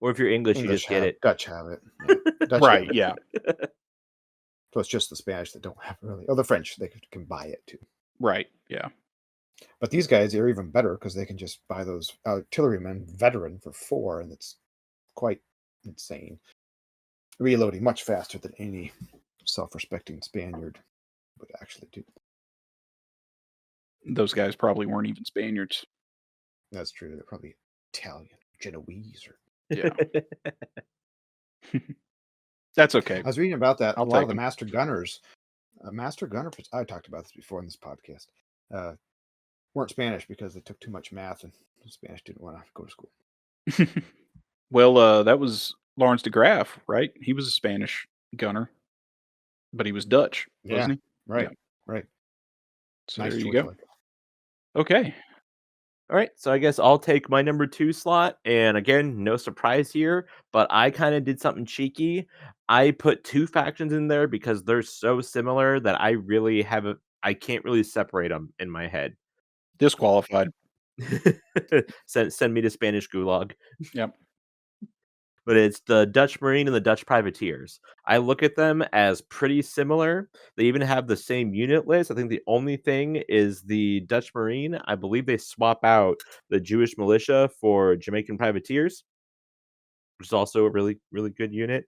Or if you're English, you English just get have it. Dutch have it. Yeah. Dutch Right, have it. yeah. So it's just the Spanish that don't have it really. Oh, the French, they can buy it too. Right, yeah. But these guys are even better because they can just buy those artillerymen veteran for 4, and it's quite insane. Reloading much faster than any self-respecting Spaniard would actually do. Those guys probably weren't even Spaniards. That's true. They're probably Italian, Genoese, or Yeah. That's okay. I was reading about that. I'll A lot take of the them. master gunners, I talked about this before in this podcast, weren't Spanish because they took too much math and Spanish didn't want to go to school. Well, that was Lawrence de Graaf, right? He was a Spanish gunner, but he was Dutch, wasn't he? Right, Yeah. right. So Nice there you choice. go. Okay. All right, so I guess I'll take my number 2 slot, and again, no surprise here, but I kind of did something cheeky. I put 2 factions in there because they're so similar that I can't really separate them in my head. Disqualified. Send me to Spanish gulag. Yep. But it's the Dutch Marine and the Dutch Privateers. I look at them as pretty similar. They even have the same unit list. I think the only thing is the Dutch Marine. I believe they swap out the Jewish militia for Jamaican privateers, which is also a really, really good unit.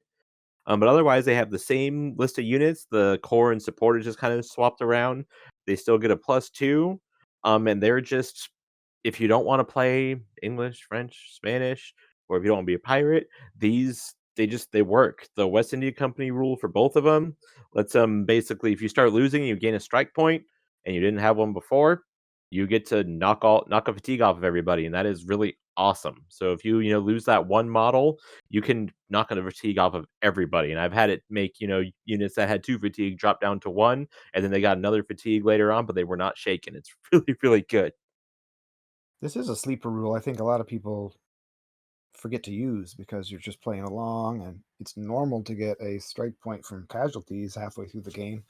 But otherwise, they have the same list of units. The core and support is just kind of swapped around. They still get a +2. And they're just, if you don't want to play English, French, Spanish, or if you don't want to be a pirate, they work. The West India Company rule for both of them lets them basically, if you start losing, you gain a strike point, and you didn't have one before, you get to knock a fatigue off of everybody, and that is really awesome. So if you lose that one model, you can knock a fatigue off of everybody. And I've had it make units that had 2 fatigue drop down to 1, and then they got another fatigue later on, but they were not shaken. It's really, really good. This is a sleeper rule I think a lot of people forget to use because you're just playing along, and it's normal to get a strike point from casualties halfway through the game.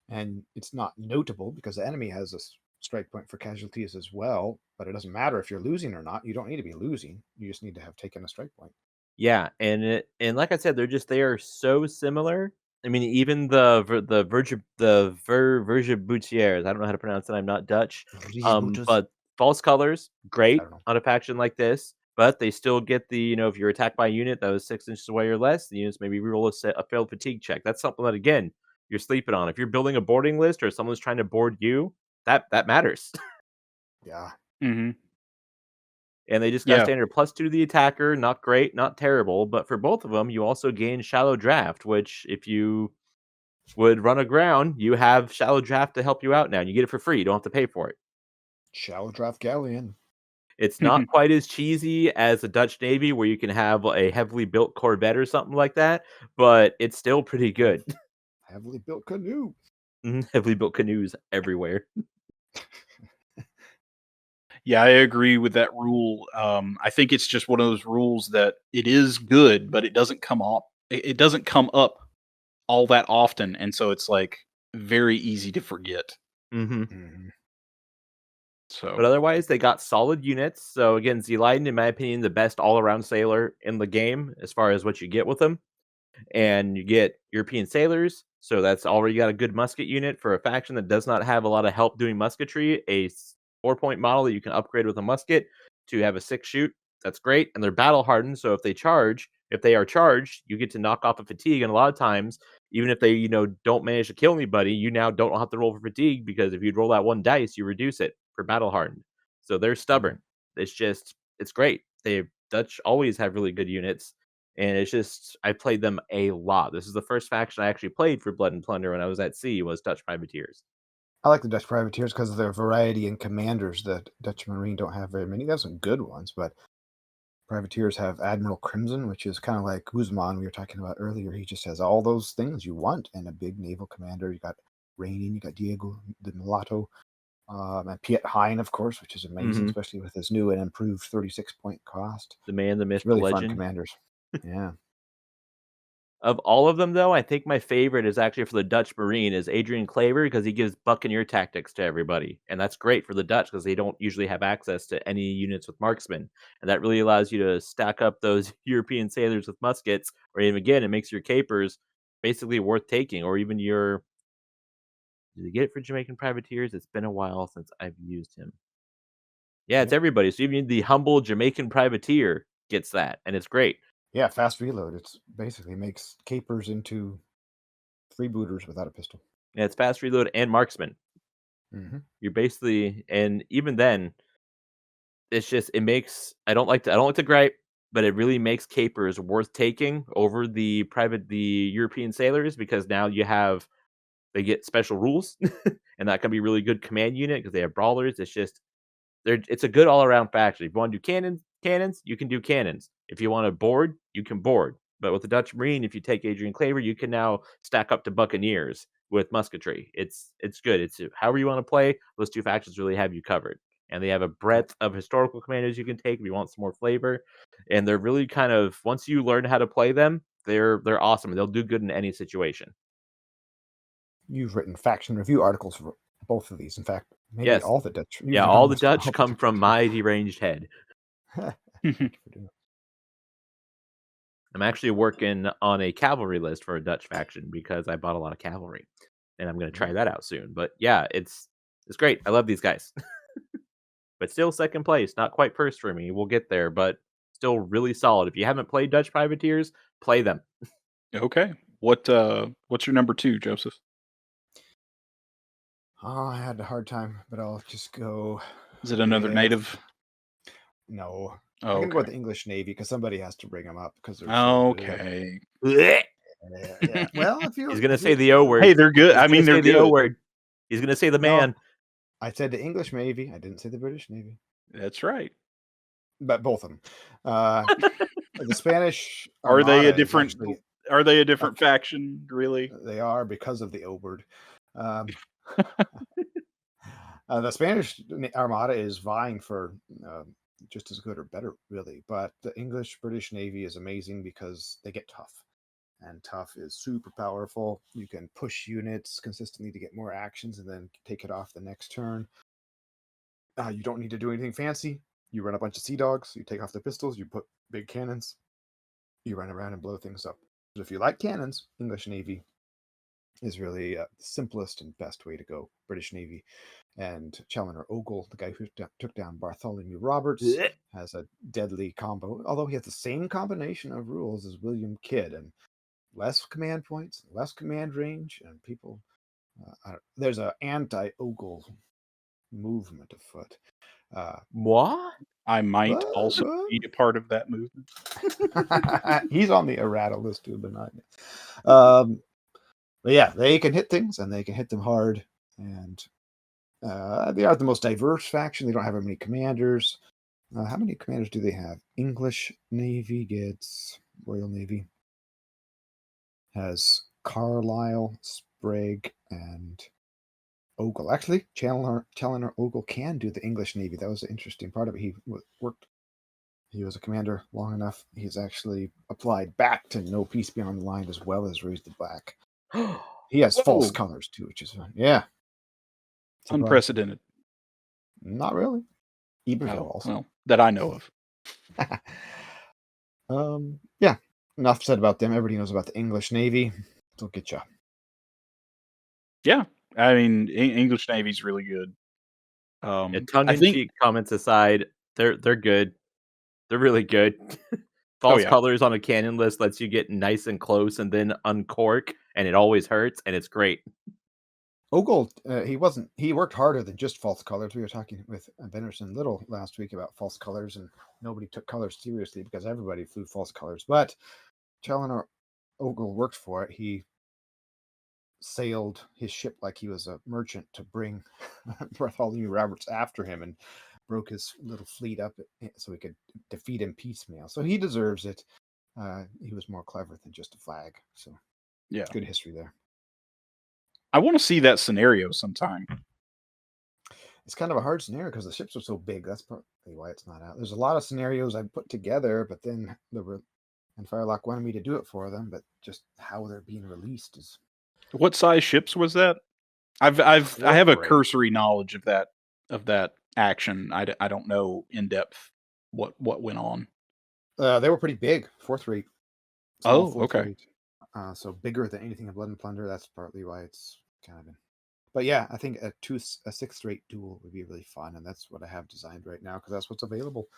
And it's not notable because the enemy has a strike point for casualties as well, but it doesn't matter if you're losing or not. You don't need to be losing. You just need to have taken a strike point. Yeah, and like I said, they are so similar. I mean, even the Vergebuutiers, I don't know how to pronounce it. I'm not Dutch. Freebooters? But false colors, I great don't know. on a faction like this. But they still get if you're attacked by a unit that was 6 inches away or less, the units maybe reroll a failed fatigue check. That's something that again you're sleeping on. If you're building a boarding list or someone's trying to board you, that matters. Yeah. Mm-hmm. And they just got Yeah. standard +2 to the attacker. Not great, not terrible, but for both of them, you also gain shallow draft, which if you would run aground, you have shallow draft to help you out now. And you get it for free. You don't have to pay for it. Shallow draft galleon. It's not quite as cheesy as the Dutch Navy, where you can have a heavily built corvette or something like that, but it's still pretty good. Heavily built canoe. Heavily built canoes everywhere. Yeah, I agree with that rule. I think it's just one of those rules that it is good, but it doesn't come up. It doesn't come up all that often, and so it's like very easy to forget. Mm-hmm. Mm-hmm. So, But otherwise, they got solid units. So again, Zeelayden, in my opinion, the best all-around sailor in the game as far as what you get with him. And you get European sailors, so that's already got a good musket unit for a faction that does not have a lot of help doing musketry. A 4-point model that you can upgrade with a musket to have a 6 shoot. That's great, and they're battle hardened. So if they are charged, you get to knock off a fatigue. And a lot of times, even if they don't manage to kill anybody, you now don't have to roll for fatigue because if you roll that 1 dice, you reduce it for battle hardened. So they're stubborn. It's great. They Dutch always have really good units. And it's just I played them a lot. This is the first faction I actually played for Blood and Plunder when I was at sea was Dutch Privateers. I like the Dutch privateers because of their variety in commanders. The Dutch Marine don't have very many. They have some good ones, but privateers have Admiral Crimson, which is kind of like Guzman we were talking about earlier. He just has all those things you want in a big naval commander. You got Rainin, you got Diego the Mulatto, and Piet Hein, of course, which is amazing, especially with his new and improved 36-point cost. The man, the myth, It's really the fun legend. commanders. Yeah. Of all of them, though, I think my favorite is actually for the Dutch Marine is Adrian Kleber because he gives buccaneer tactics to everybody, and that's great for the Dutch because they don't usually have access to any units with marksmen, and that really allows you to stack up those European sailors with muskets, or even again, it makes your capers basically worth taking, or even your. Did you get it for Jamaican privateers? It's been a while since I've used him. Yeah, it's Yep. everybody. So even the humble Jamaican privateer gets that, and it's great. Yeah, fast reload. It's basically makes capers into freebooters without a pistol. Yeah, it's fast reload and marksman. Mm-hmm. You're basically, and even then, it's just it makes I don't like to gripe, but it really makes capers worth taking over the European sailors because now they get special rules, and that can be really good command unit because they have brawlers. It's a good all around faction. If you want to do cannons, you can do cannons. If you want to board, you can board. But with the Dutch Marine, if you take Adrian Claver, you can now stack up to buccaneers with musketry. It's good. It's however you want to play. Those two factions really have you covered, and they have a breadth of historical commanders you can take if you want some more flavor. And they're really kind of once you learn how to play them, they're awesome. They'll do good in any situation. You've written faction review articles for both of these. In fact, maybe Yes, all the Dutch. You've yeah. written All the almost Dutch all the come from Dutch. my deranged head. Thank you for doing that. I'm actually working on a cavalry list for a Dutch faction because I bought a lot of cavalry, and I'm going to try that out soon. But yeah, it's great. I love these guys, but still second place, not quite first for me. We'll get there, but still really solid. If you haven't played Dutch privateers, play them. Okay. What's your number 2, Joseph? Oh, I had a hard time, but I'll just go. Is it another with- native? No. Oh, I'm going to go with okay. the English Navy because somebody has to bring them up because they're so good. Okay. Yeah. Well, if you He's going to say the O word. Hey, they're good. He's I mean, gonna they're say the O good. word. He's going to say the No. man. I said the English Navy. I didn't say the British Navy, That's right. but both of them. The Spanish Are they a Armada is different? actually Are they a different faction? Really? they are because of the O word. The Spanish Armada is vying for just as good or better, really. But the English British Navy is amazing because they get tough. And tough is super powerful. You can push units consistently to get more actions and then take it off the next turn. You don't need to do anything fancy. You run a bunch of sea dogs, you take off the pistols, you put big cannons, you run around and blow things up. So if you like cannons, English Navy is really the simplest and best way to go. British Navy. And Challenger Ogle, the guy who took down Bartholomew Roberts, has a deadly combo, although he has the same combination of rules as William Kidd, and less command points, less command range, and people. There's an anti-Ogle movement afoot. What? I might What? also be a part of that movement. He's on the errata list too, but not. But yeah, they can hit things and they can hit them hard, and they are the most diverse faction. They don't have very many commanders. How many commanders do they have? English Navy gets Royal Navy has Carlisle, Sprague, and Ogle. Actually, Challenger Ogle can do the English Navy. That was the interesting part of it. He worked. He was a commander long enough. He's actually applied back to No Peace Beyond the Line as well as Raise the Black. He has false Whoa. colors too, which is fun. Yeah. Surprise. Unprecedented. Not really. Iberville Oh, also. well, that I know of. Yeah. Enough said about them. Everybody knows about the English Navy. They'll get you. Yeah, I mean, English Navy's really good. Tongue-in-cheek comments aside, they're good. They're really good. False colors on a cannon list lets you get nice and close and then uncork, and it always hurts, and it's great. Ogle, he worked harder than just false colors. We were talking with Benderson Little last week about false colors, and nobody took colors seriously because everybody flew false colors. But Challenger Ogle worked for it. He sailed his ship like he was a merchant to bring Bartholomew Roberts after him and broke his little fleet up so he could defeat him piecemeal. So he deserves it. He was more clever than just a flag. So Yeah, good history there. I want to see that scenario sometime. It's kind of a hard scenario because the ships are so big. That's probably why it's not out. There's a lot of scenarios I put together, but then and Firelock wanted me to do it for them, but just how they're being released is What size ships was that? I have a Fourth rate. cursory knowledge of that action. I don't know in depth what went on. They were pretty big, fourth rate. Oh, Fourth okay. rate. So bigger than anything in Blood and Plunder. That's partly why it's kind of been. But yeah, I think a sixth rate duel would be really fun, and that's what I have designed right now because that's what's available.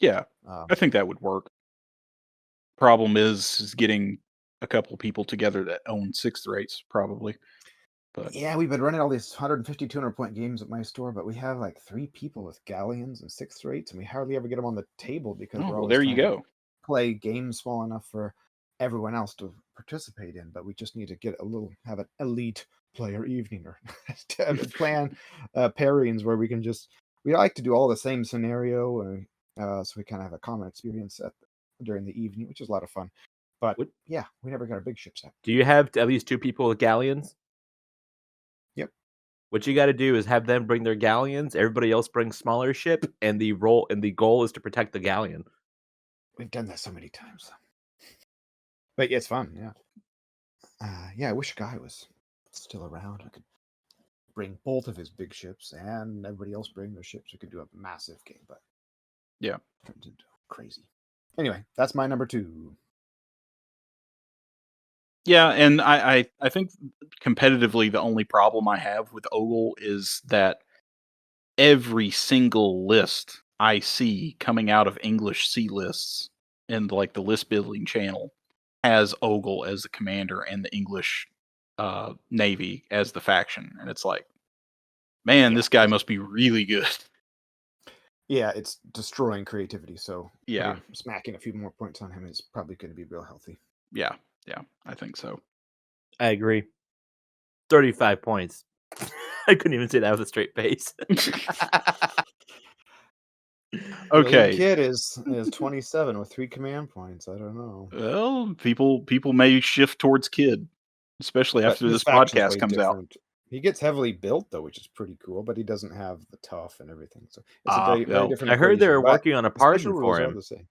Yeah, Um, I think that would work. Problem is getting a couple people together that own sixth rates, probably. But yeah, we've been running all these 150, 200-point games at my store, but we have like 3 people with galleons and sixth rates, and we hardly ever get them on the table because oh, we're well, always there you trying to go. play games small enough for everyone else to participate in. But we just need to have an elite player evening or to plan pairings where we like to do all the same scenario, so we kind of have a common experience during the evening, which is a lot of fun. But What, yeah, we never got our big ships out. do you have at least 2 people with galleons? Yep. What you gotta do is have them bring their galleons, everybody else brings smaller ship, and the goal is to protect the galleon. We've done that so many times. But yeah, it's fun, yeah. Yeah, I wish Guy was still around. I could bring both of his big ships and everybody else bring their ships. We could do a massive game, but Yeah. it turns into crazy. Anyway, that's my number 2. Yeah, and I think competitively the only problem I have with Ogle is that every single list I see coming out of English C lists and like the list building channel has Ogle as the commander and the English Navy as the faction, and it's like, man, Yeah. this guy must be really good. Yeah, it's destroying creativity. So Yeah, smacking a few more points on him is probably going to be real healthy. yeah, I think so. I agree. 35 points. I couldn't even say that with a straight face. The lead Okay, kid is 27 with 3 command points. I don't know. well, people may shift towards Kid, especially But after his this faction's podcast way comes out. different. He gets heavily built though, which is pretty cool, but he doesn't have the tough and everything. So it's a very, very Well, different I heard they equation. were But working on a the special pardon rules for are him. the same.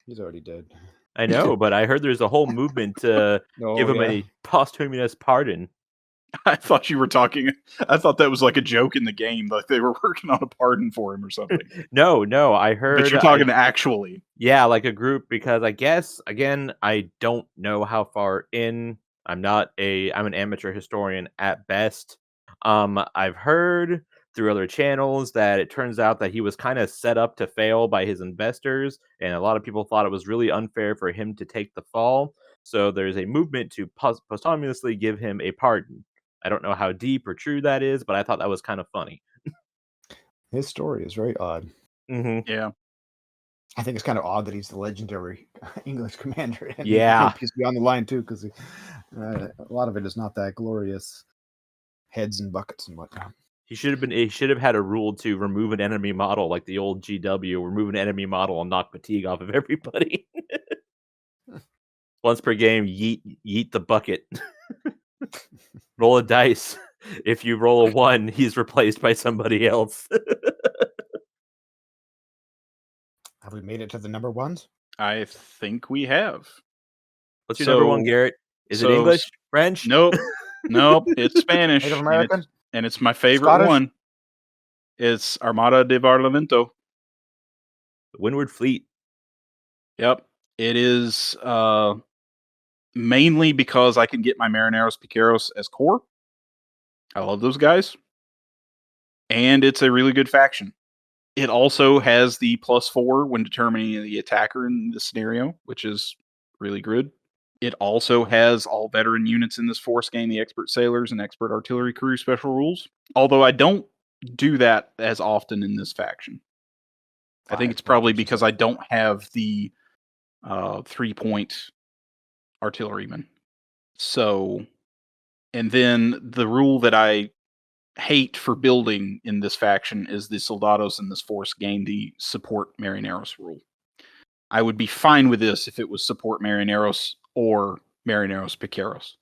He's already dead. I know, but I heard there's a whole movement to give Oh him yeah. a posthumous pardon. I thought you were talking. I thought that was like a joke in the game, like they were working on a pardon for him or something. No, I But heard. you're talking actually. Yeah, like a group, because I guess again, I don't know how far in. I'm an amateur historian at best. I've heard through other channels that it turns out that he was kind of set up to fail by his investors, and a lot of people thought it was really unfair for him to take the fall. So there's a movement to posthumously give him a pardon. I don't know how deep or true that is, but I thought that was kind of funny. His story is very odd. Mm-hmm. Yeah. I think it's kind of odd that he's the legendary English commander and Yeah. Peace Beyond the Line too, because a lot of it is not that glorious. Heads and buckets and whatnot. He should have had a rule to remove an enemy model like the old GW, remove an enemy model and knock fatigue off of everybody. Once per game, yeet the bucket. Roll a dice. If you roll a 1, he's replaced by somebody else. Have we made it to the number ones? I think we have. What's your number 1, Garrett? Is it English? French? Nope. It's Spanish. Native American? And it's my favorite Scottish? one. It's Armada de Barlavento. Windward Fleet. Yep. It is mainly because I can get my Marineros Piqueros as core. I love those guys. And it's a really good faction. It also has the +4 when determining the attacker in the scenario, which is really good. It also has all veteran units in this force gain the expert sailors and expert artillery crew special rules. Although I don't do that as often in this faction. I think it's probably because I don't have the 3-point artilleryman. So, and then the rule that I hate for building in this faction is the soldados in this force gain the support Marineros rule. I would be fine with this if it was support Marineros or Marineros Piqueros.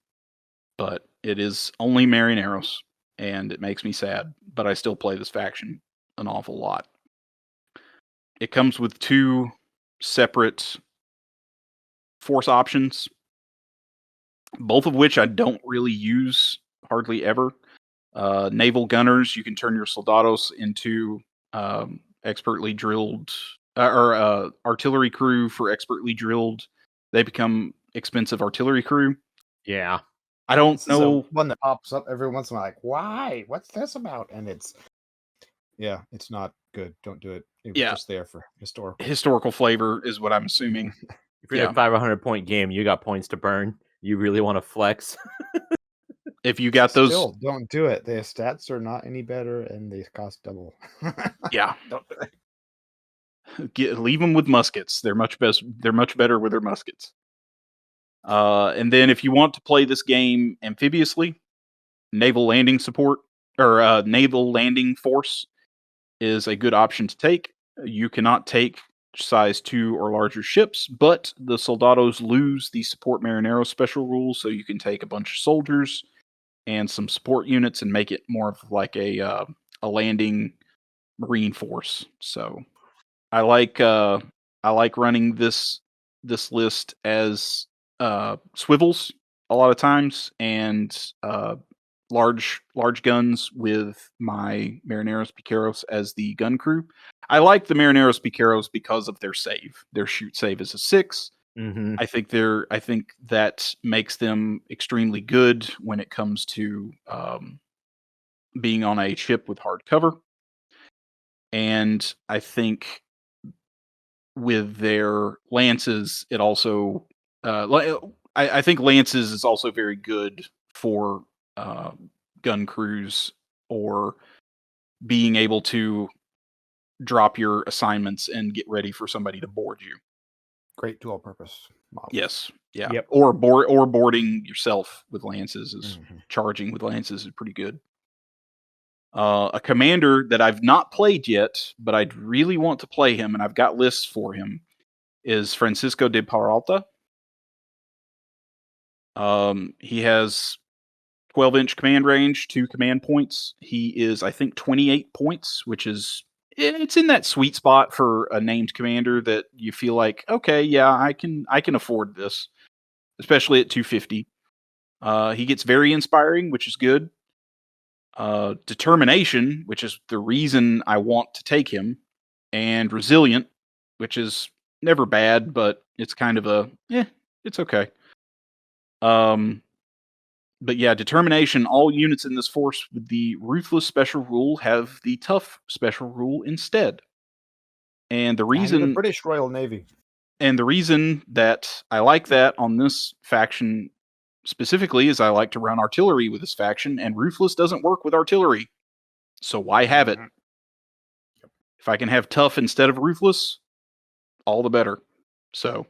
But it is only Marineros, and it makes me sad, but I still play this faction an awful lot. It comes with 2 separate force options, both of which I don't really use hardly ever. Naval gunners, you can turn your soldados into expertly drilled, or artillery crew for expertly drilled. They become expensive artillery crew. Yeah. I don't This is a know. one that pops up every once in a while, like, why? What's this about? And it's not good. Don't do it. It was Yeah. just there for historical. Historical flavor is what I'm assuming. If you're in a 500-point game, you got points to burn. You really want to flex. If you got those, Still, don't do it. Their stats are not any better, and they cost double. yeah, Don't do it. leave them with muskets. They're much best. They're much better with their muskets. And then if you want to play this game amphibiously, naval landing support or naval landing force is a good option to take. You cannot take size 2 or larger ships, but the soldados lose the support marinero special rule, so you can take a bunch of soldiers and some support units and make it more of like a landing marine force. So I like running this list as swivels a lot of times, and large guns with my Marineros Piqueros as the gun crew. I like the Marineros Piqueros because of their save. Their shoot save is a 6. Mm-hmm. I think that makes them extremely good when it comes to being on a ship with hard cover. And I think with their lances, it also I think lances is also very good for gun crews or being able to drop your assignments and get ready for somebody to board you. Great dual purpose model. Yes, yeah, Yep. or boarding yourself with lances is Mhm. charging with lances is pretty good. A commander that I've not played yet, but I'd really want to play him, and I've got lists for him, is Francisco de Peralta. He has 12-inch command range, 2 command points. He is, I think, 28 points, which is it's in that sweet spot for a named commander that you feel like, okay, yeah, I can afford this, especially at 250. He gets very inspiring, which is good. Determination, which is the reason I want to take him, and resilient, which is never bad, but it's kind of it's okay. But yeah, determination. All units in this force with the ruthless special rule have the tough special rule instead. And the And in the reason British Royal Navy. that I like that on this faction specifically is I like to run artillery with this faction, and ruthless doesn't work with artillery. So why have it? Mhm. If I can have tough instead of ruthless, all the better. So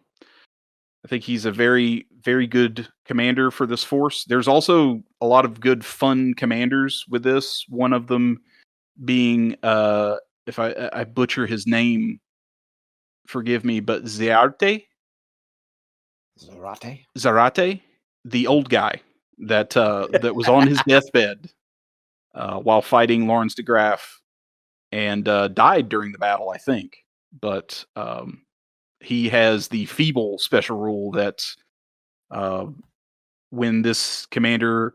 I think he's a very, very good commander for this force. There's also a lot of good, fun commanders with this. One of them being, if I butcher his name, forgive me, but Zarate? Zarate, the old guy that was on his deathbed while fighting Lawrence de Graaf and died during the battle, I think. But he has the feeble special rule that when this commander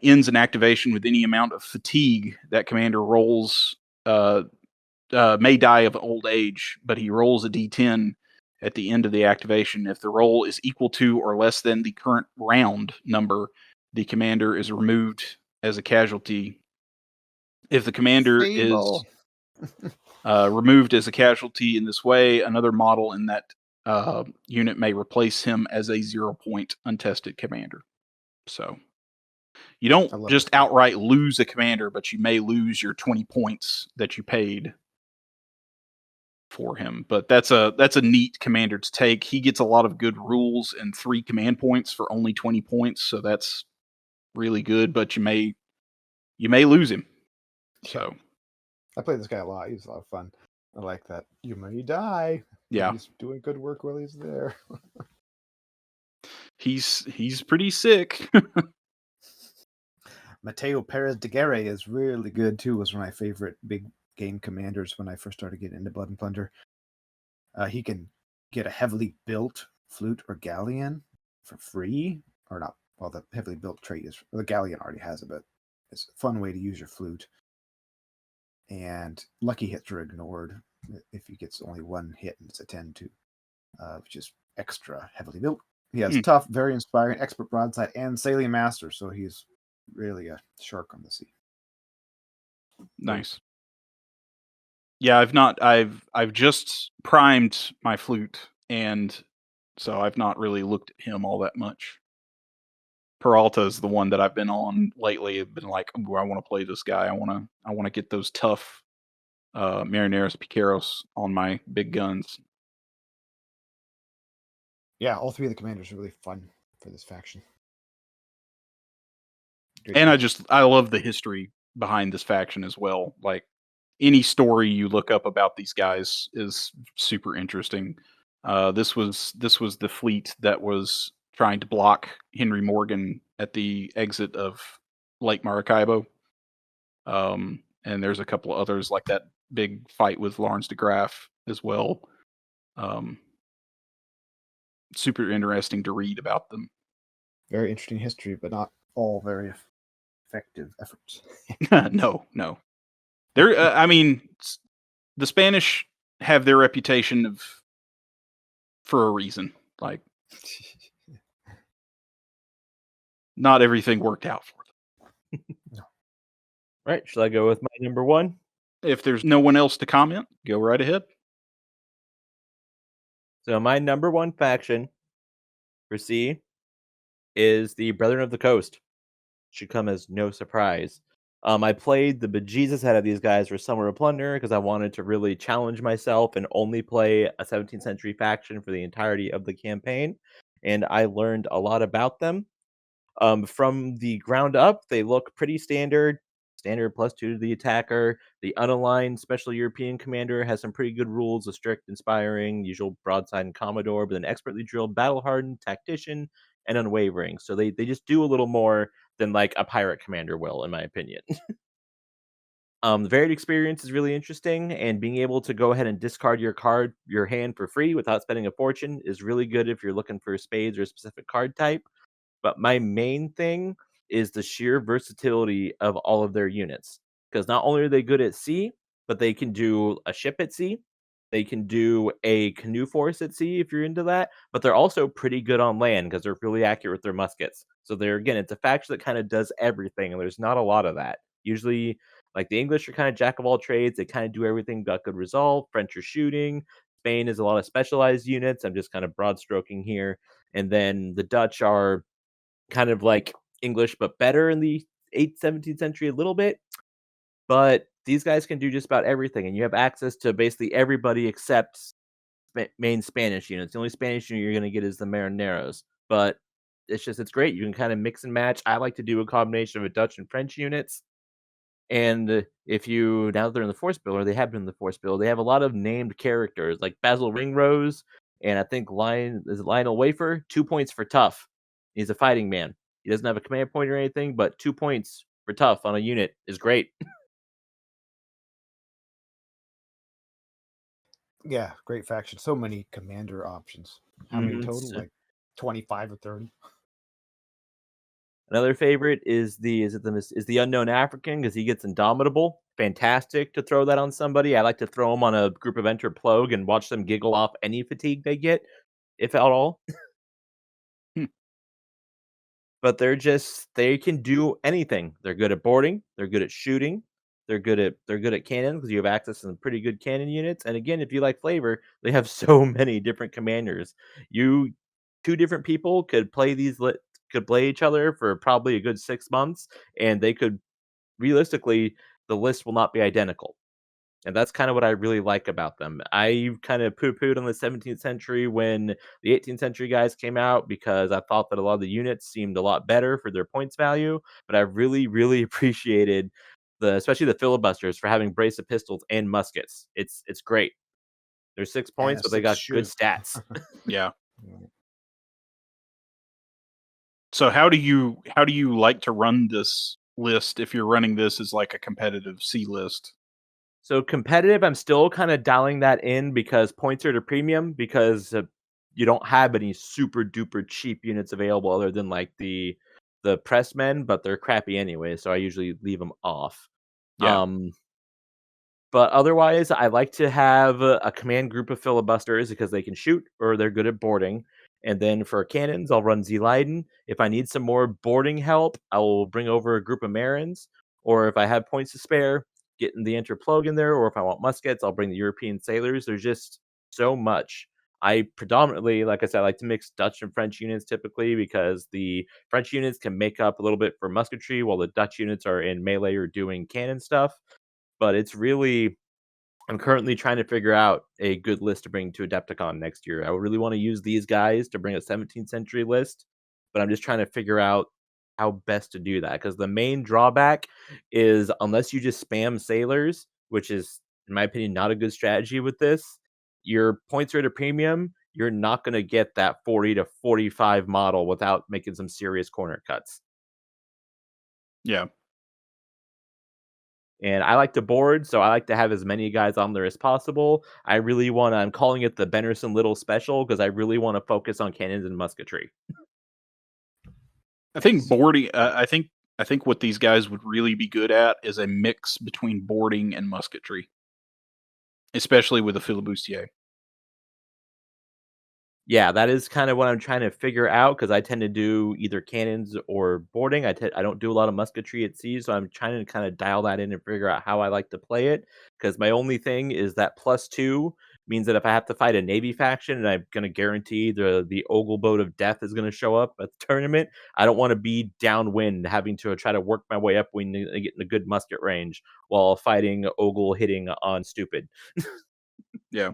ends an activation with any amount of fatigue, that commander rolls may die of old age, but he rolls a d10 at the end of the activation. If the roll is equal to or less than the current round number, the commander is removed as a casualty. If the commander is removed as a casualty in this way, another model in that unit may replace him as a 0-point untested commander. So you don't just outright lose a commander, but you may lose your 20 points that you paid for him. But that's a neat commander to take. He gets a lot of good rules and 3 command points for only 20 points, so that's really good, but you may lose him. So I played this guy a lot. He's a lot of fun. I like that. You may die. yeah. He's doing good work while he's there. He's pretty sick. Mateo Perez de Garret is really good too. Was one of my favorite big game commanders when I first started getting into Blood and Plunder. He can get a heavily built flute or galleon for free, or not. Well, the heavily built trait is the galleon already has it, but it's a fun way to use your flute. And lucky hits are ignored if he gets only one hit, and it's a 10-2, which is extra heavily built. He has tough, very inspiring, expert broadside, and sailing master, so he's really a shark on the sea. Nice. Yeah, I've just primed my flute, and so I've not really looked at him all that much. Peralta is the one that I've been on lately. I've been like, ooh, I want to play this guy. I want to get those tough Marineros Piqueros on my big guns. Yeah, all three of the commanders are really fun for this faction. Great And team. I love the history behind this faction as well. Like any story you look up about these guys is super interesting. This was the fleet that was trying to block Henry Morgan at the exit of Lake Maracaibo. And there's a couple of others like that big fight with Lawrence de Graaf as well. Super interesting to read about them. Very interesting history, but not all very effective efforts. No. There, I mean, the Spanish have their reputation for a reason. Like, not everything worked out for them. No. Right, shall I go with my number one? If there's no one else to comment, go right ahead. So my number one faction for C is the Brethren of the Coast. Should come as no surprise. I played the bejesus out of these guys for Summer of Plunder because I wanted to really challenge myself and only play a 17th century faction for the entirety of the campaign. And I learned a lot about them. From the ground up, they look pretty standard. Standard +2 to the attacker. The unaligned Special European Commander has some pretty good rules: a strict, inspiring, usual broadside and Commodore, but an expertly drilled, battle-hardened tactician and unwavering. So they just do a little more than like a pirate commander will, in my opinion. The varied experience is really interesting, and being able to go ahead and discard your hand for free without spending a fortune is really good if you're looking for spades or a specific card type. But my main thing is the sheer versatility of all of their units. Because not only are they good at sea, but they can do a ship at sea. They can do a canoe force at sea if you're into that. But they're also pretty good on land because they're really accurate with their muskets. So it's a faction that kind of does everything, and there's not a lot of that. Usually, like the English are kind of jack of all trades. They kind of do everything, got good resolve. French are shooting. Spain is a lot of specialized units. I'm just kind of broad stroking here. And then the Dutch are kind of like English, but better in the 8th, 17th century a little bit. But these guys can do just about everything, and you have access to basically everybody except main Spanish units. The only Spanish unit you're going to get is the Marineros, but it's great. You can kind of mix and match. I like to do a combination of a Dutch and French units. And if you now that they're in the Force Builder, they have been in the Force Builder. They have a lot of named characters like Basil Ringrose, and I think Lionel Wafer. 2 points for tough. He's a fighting man. He doesn't have a command point or anything, but 2 points for tough on a unit is great. Yeah, great faction. So many commander options. How many total? So Like 25 or 30? another favorite is the Unknown African because he gets Indomitable. Fantastic to throw that on somebody. I like to throw him on a group of Enter Plogue and watch them giggle off any fatigue they get, if at all. But they can do anything. They're good at boarding, they're good at shooting, they're good at cannon because you have access to some pretty good cannon units. And again, if you like flavor, they have so many different commanders. Two different people could could play each other for probably a good 6 months, and they could realistically the list will not be identical. And that's kind of what I really like about them. I kind of poo-pooed on the 17th century when the 18th century guys came out because I thought that a lot of the units seemed a lot better for their points value. But I really, really appreciated especially the filibusters for having brace of pistols and muskets. It's great. They're 6 points, a but they got good six-shooter. stats. Yeah. So how do you like to run this list if you're running this as like a competitive C list? So competitive, I'm still kind of dialing that in because points are to premium because you don't have any super duper cheap units available other than like the pressmen, but they're crappy anyway, so I usually leave them off. Yeah. But otherwise, I like to have a command group of filibusters because they can shoot or they're good at boarding. And then for cannons, I'll run Z Leiden. If I need some more boarding help, I will bring over a group of Marins. Or if I have points to spare, getting the Interplogue in there. Or if I want muskets, I'll bring the European sailors. There's just so much. I predominantly, like I said, I like to mix Dutch and French units typically because the French units can make up a little bit for musketry while the Dutch units are in melee or doing cannon stuff. But it's really, I'm currently trying to figure out a good list to bring to Adepticon next year. I really want to use these guys to bring a 17th century list, but I'm just trying to figure out how best to do that because the main drawback is unless you just spam sailors, which is, in my opinion, not a good strategy with this, your points are at a premium. You're not going to get that 40 to 45 model without making some serious corner cuts. Yeah. And I like to board, so I like to have as many guys on there as possible. I really want to, I'm calling it the Benderson Little Special because I really want to focus on cannons and musketry. I think boarding. I think what these guys would really be good at is a mix between boarding and musketry, especially with the filibustier. Yeah, that is kind of what I'm trying to figure out because I tend to do either cannons or boarding. I don't do a lot of musketry at sea, so I'm trying to kind of dial that in and figure out how I like to play it. Because my only thing is that +2 means that if I have to fight a Navy faction and I'm going to guarantee the Ogle boat of death is going to show up at the tournament, I don't want to be downwind having to try to work my way up when I get in a good musket range while fighting Ogle hitting on stupid. Yeah.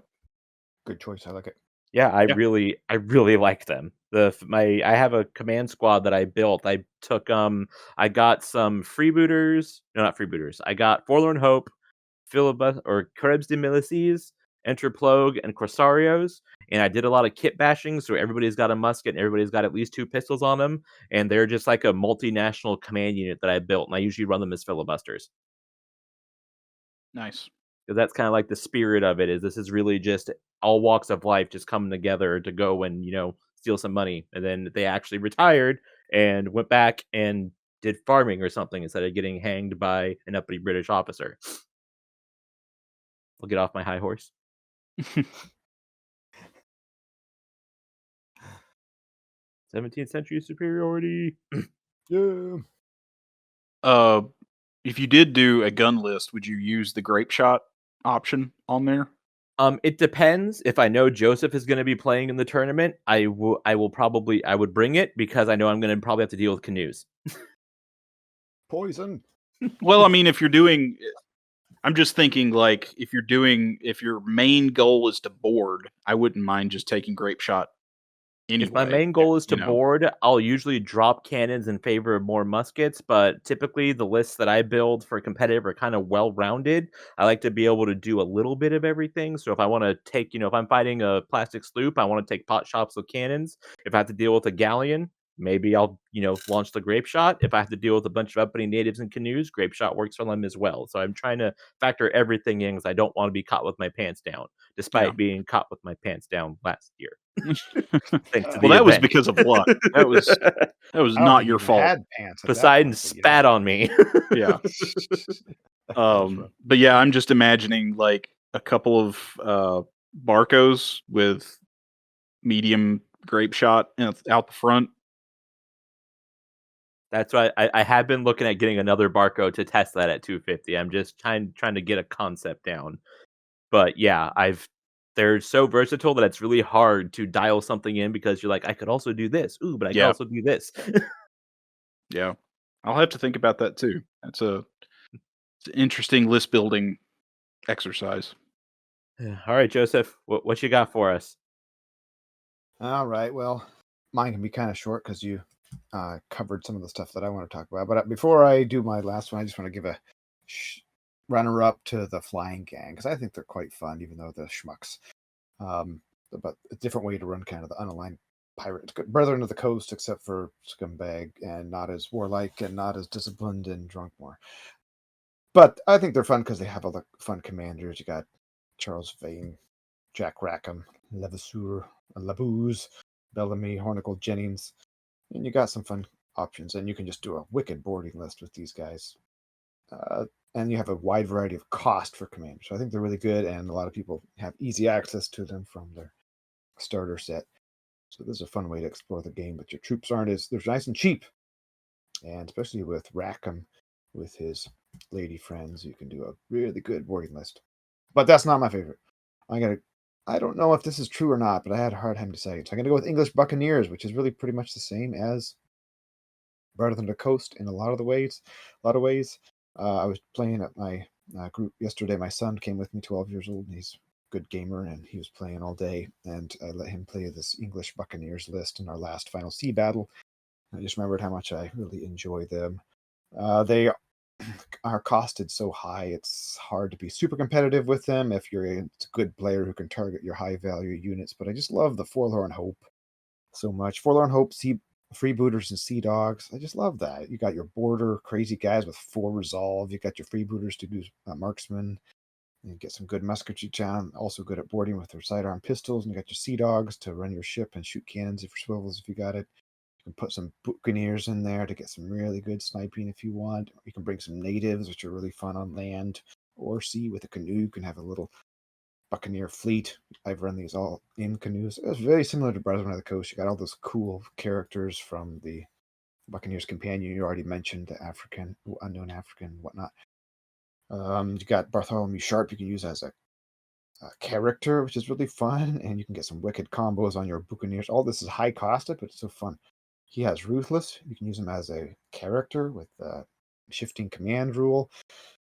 Good choice. I like it. Yeah, I Yeah. really like them. I have a command squad that I built. I took I got some freebooters. No, not freebooters. I got Forlorn Hope, Krebs de Milices, Enterplogue, and Corsarios. And I did a lot of kit bashing, so everybody's got a musket and everybody's got at least 2 pistols on them. And they're just like a multinational command unit that I built, and I usually run them as filibusters. Nice. Because that's kind of like the spirit of it. Is this is really just all walks of life just coming together to go and steal some money, and then they actually retired and went back and did farming or something instead of getting hanged by an uppity British officer. I'll get off my high horse. 17th century superiority. Yeah. If you did do a gun list, would you use the grape shot option on there? It depends. If I know Joseph is going to be playing in the tournament, I would bring it because I know I'm going to probably have to deal with canoes. Poison. Well, I mean, if you're doing, I'm just thinking like if your main goal is to board, I wouldn't mind just taking grape shot anyway. If my main goal is to board, I'll usually drop cannons in favor of more muskets, but typically the lists that I build for competitive are kind of well-rounded. I like to be able to do a little bit of everything. So if I want to take, if I'm fighting a plastic sloop, I want to take pot shots with cannons. If I have to deal with a galleon, maybe I'll, launch the grape shot. If I have to deal with a bunch of uppity natives in canoes, grape shot works for them as well. So I'm trying to factor everything in because I don't want to be caught with my pants down, despite being caught with my pants down last year. Thanks to the that was event. because of luck. That was I don't not think your you even fault. had pants at that Poseidon point, but spat on me. Yeah. That was rough. But yeah, I'm just imagining like a couple of Barcos with medium grape shot out the front. That's why I have been looking at getting another Barco to test that at 250. I'm just trying to get a concept down. But yeah, they're so versatile that it's really hard to dial something in because you're like, I could also do this. Ooh, but I could Yeah. also do this. Yeah. I'll have to think about that too. It's an interesting list building exercise. All right, Joseph, what you got for us? All right. Well, mine can be kind of short because you covered some of the stuff that I want to talk about. But before I do my last one, I just want to give a runner-up to the Flying Gang because I think they're quite fun, even though they're schmucks. But a different way to run kind of the unaligned pirate brethren of the coast, except for scumbag and not as warlike and not as disciplined and drunk more. But I think they're fun because they have all the fun commanders. You got Charles Vane, Jack Rackham, Levasseur, Labuse, Bellamy, Hornicle, Jennings, and you got some fun options. And you can just do a wicked boarding list with these guys. And you have a wide variety of cost for commanders. So I think they're really good, and a lot of people have easy access to them from their starter set. So this is a fun way to explore the game, but your troops aren't as they're nice and cheap. And especially with Rackham, with his lady friends, you can do a really good boarding list. But that's not my favorite. I don't know if this is true or not, but I had a hard time deciding. So I'm gonna go with English Buccaneers, which is really pretty much the same as Blood and the Coast in a lot of ways. I was playing at my group yesterday. My son came with me, 12 years old, and he's a good gamer, and he was playing all day. And I let him play this English Buccaneers list in our last Final Sea battle. I just remembered how much I really enjoy them. They are costed so high, it's hard to be super competitive with them if you're a good player who can target your high value units. But I just love the Forlorn Hope so much. Forlorn Hope, freebooters and sea dogs. I just love that. You got your border crazy guys with 4 resolve. You got your freebooters to do marksman. And get some good musketry down. Also good at boarding with their sidearm pistols. And you got your sea dogs to run your ship and shoot cannons for swivels if you got it. You can put some buccaneers in there to get some really good sniping if you want. You can bring some natives, which are really fun on land or sea with a canoe. You can have a little buccaneer fleet. I've run these all in canoes. It's very similar to Brothers of the Coast. You got all those cool characters from the Buccaneer's Companion. You already mentioned the unknown African, whatnot. You got Bartholomew Sharp you can use as a character, which is really fun, and you can get some wicked combos on your Buccaneers. All this is high costed, but it's so fun. He has Ruthless. You can use him as a character with shifting command rule.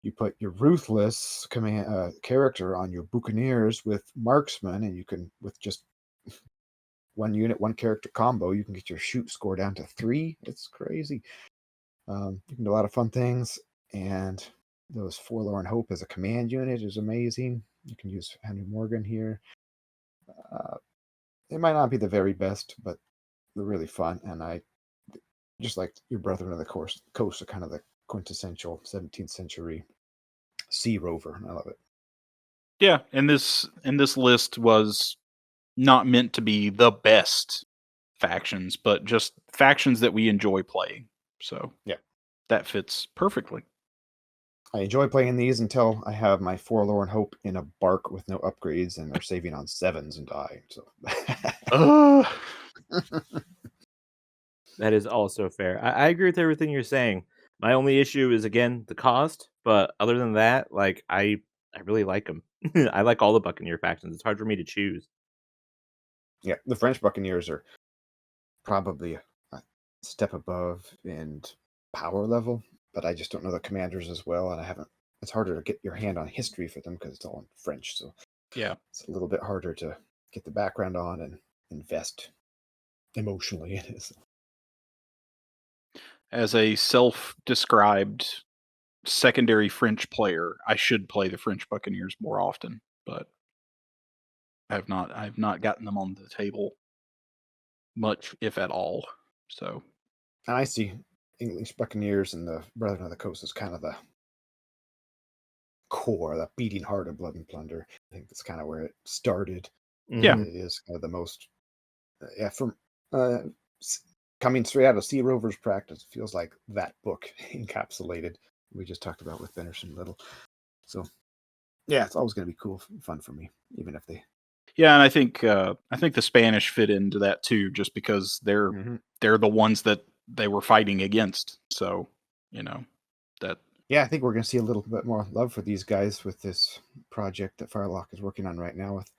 You put your Ruthless command character on your Buccaneers with Marksman, and you can, with just one unit, one character combo, you can get your shoot score down to 3. It's crazy. You can do a lot of fun things, and those Forlorn Hope as a command unit is amazing. You can use Henry Morgan here. They might not be the very best, but they're really fun, and I just like your Brethren of the Coast are kind of the quintessential 17th century sea rover. I love it. Yeah, and this list was not meant to be the best factions, but just factions that we enjoy playing. So yeah, that fits perfectly. I enjoy playing these until I have my Forlorn Hope in a bark with no upgrades, and they're saving on 7s and dying. So That is also fair. I agree with everything you're saying. My only issue is again the cost, but other than that, like I really like them. I like all the Buccaneer factions. It's hard for me to choose. Yeah, the French Buccaneers are probably a step above in power level, but I just don't know the commanders as well, and I haven't. It's harder to get your hand on history for them because it's all in French, so yeah, it's a little bit harder to get the background on and invest emotionally in it. as a self-described secondary French player, I should play the French Buccaneers more often, but I've not gotten them on the table much, if at all. So, And I see English Buccaneers and the Brethren of the Coast as kind of the core, the beating heart of Blood and Plunder. I think that's kind of where it started. yeah. It is kind of the most, from coming straight out of Sea Rover's practice, it feels like that book encapsulated. We just talked about with Benderson Little. So, yeah, it's always going to be cool, fun for me, even if they. Yeah, and I think the Spanish fit into that too, just because they're the ones that they were fighting against. So, that. Yeah, I think we're going to see a little bit more love for these guys with this project that Firelock is working on right now, with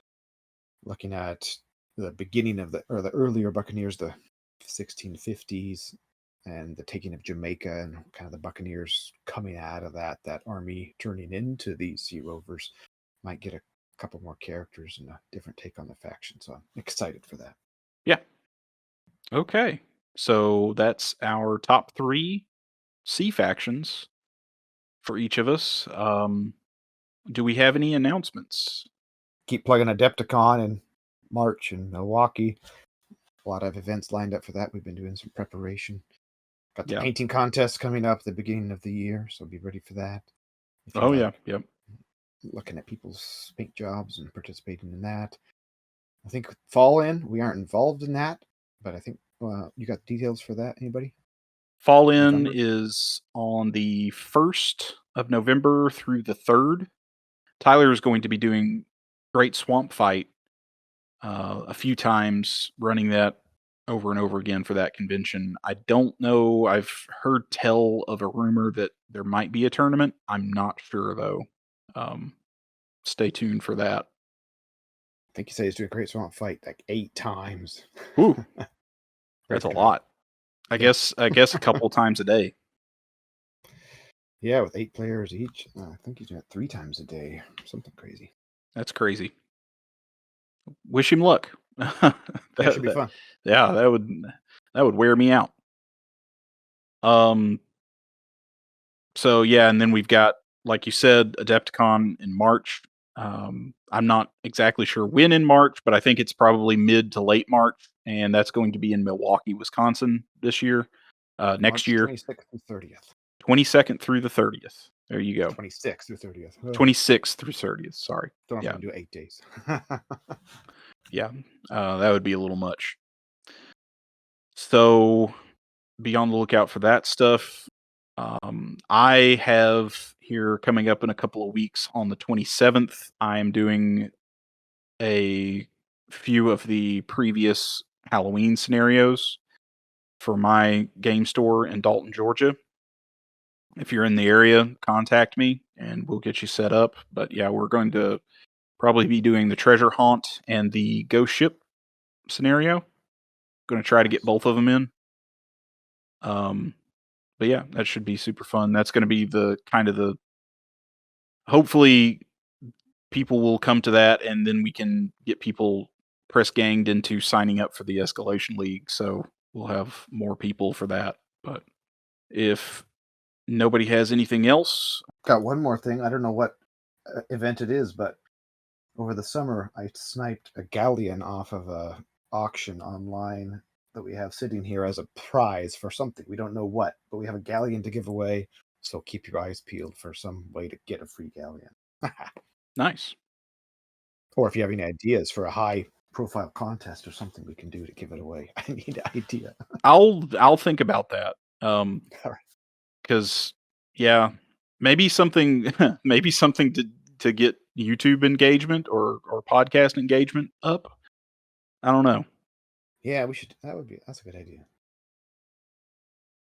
looking at the beginning of the earlier Buccaneers, the 1650s, and the taking of Jamaica, and kind of the Buccaneers coming out of that army turning into these Sea Rovers. Might get a couple more characters and a different take on the faction. So I'm excited for that. Yeah. Okay. So that's our top 3 sea factions for each of us. Do we have any announcements? Keep plugging Adepticon in March in Milwaukee. A lot of events lined up for that. We've been doing some preparation. Got the painting contest coming up at the beginning of the year, so be ready for that. Oh, yeah. Yep. looking at people's paint jobs and participating in that. I think Fall In, we aren't involved in that, but I think you got details for that. Anybody? Fall In November? is on the 1st of November through the 3rd. Tyler is going to be doing Great Swamp Fight a few times, running that over and over again for that convention. I don't know. I've heard tell of a rumor that there might be a tournament. I'm not sure, though. Stay tuned for that. I think you say he's doing Great Swamp Fight like 8 times. Ooh, Great that's a tournament. lot. I guess a couple times a day. Yeah, with 8 players each. I think he's doing it 3 times a day. Something crazy. That's crazy. Wish him luck. That should be fun. Yeah, that would wear me out. So yeah, and then we've got, like you said, Adepticon in March. I'm not exactly sure when in March, but I think it's probably mid to late March, and that's going to be in Milwaukee, Wisconsin this year. Next March year, 26th through 30th. 22nd through the 30th. There you go. 26th through 30th. 26th through 30th. Sorry. Don't know if Yeah. I can do 8 days. Yeah. That would be a little much. So be on the lookout for that stuff. I have here coming up in a couple of weeks on the 27th, I'm doing a few of the previous Halloween scenarios for my game store in Dalton, Georgia. If you're in the area, contact me and we'll get you set up. But yeah, we're going to probably be doing the treasure haunt and the ghost ship scenario. Going to try to get both of them in. But yeah, that should be super fun. That's going to be the kind of the, hopefully people will come to that and then we can get people press ganged into signing up for the Escalation League. So we'll have more people for that. But if nobody has anything else, Got one more thing. I don't know what event it is, but over the summer I sniped a galleon off of a auction online that we have sitting here as a prize for something. We don't know what, but we have a galleon to give away. So keep your eyes peeled for some way to get a free galleon. nice. Or if you have any ideas for a high profile contest or something we can do to give it away. I need an idea. I'll think about that. All right. Because yeah, maybe something maybe something to get YouTube engagement or podcast engagement up. I don't know. Yeah, we should. That's a good idea.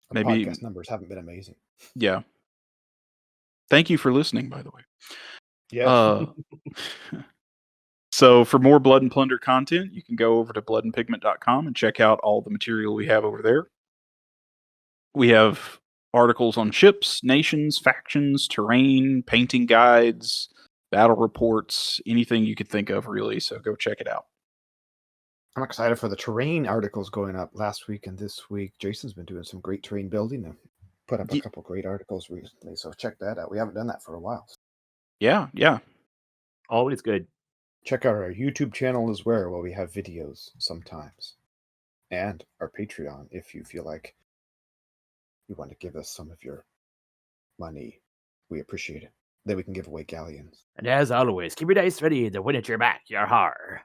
Our Maybe podcast numbers haven't been amazing. yeah. Thank you for listening, by the way. Yeah. So for more Blood and Plunder content, you can go over to bloodandpigment.com and check out all the material we have over there. We have articles on ships, nations, factions, terrain, painting guides, battle reports, anything you could think of, really. So go check it out. I'm excited for the terrain articles going up last week and this week. Jason's been doing some great terrain building and put up a couple great articles recently. So check that out. We haven't done that for a while. Yeah. Always good. Check out our YouTube channel as well, where we have videos sometimes. And our Patreon, if you feel like you want to give us some of your money. We appreciate it. Then we can give away galleons. And as always, keep your dice ready to win at your back, your har.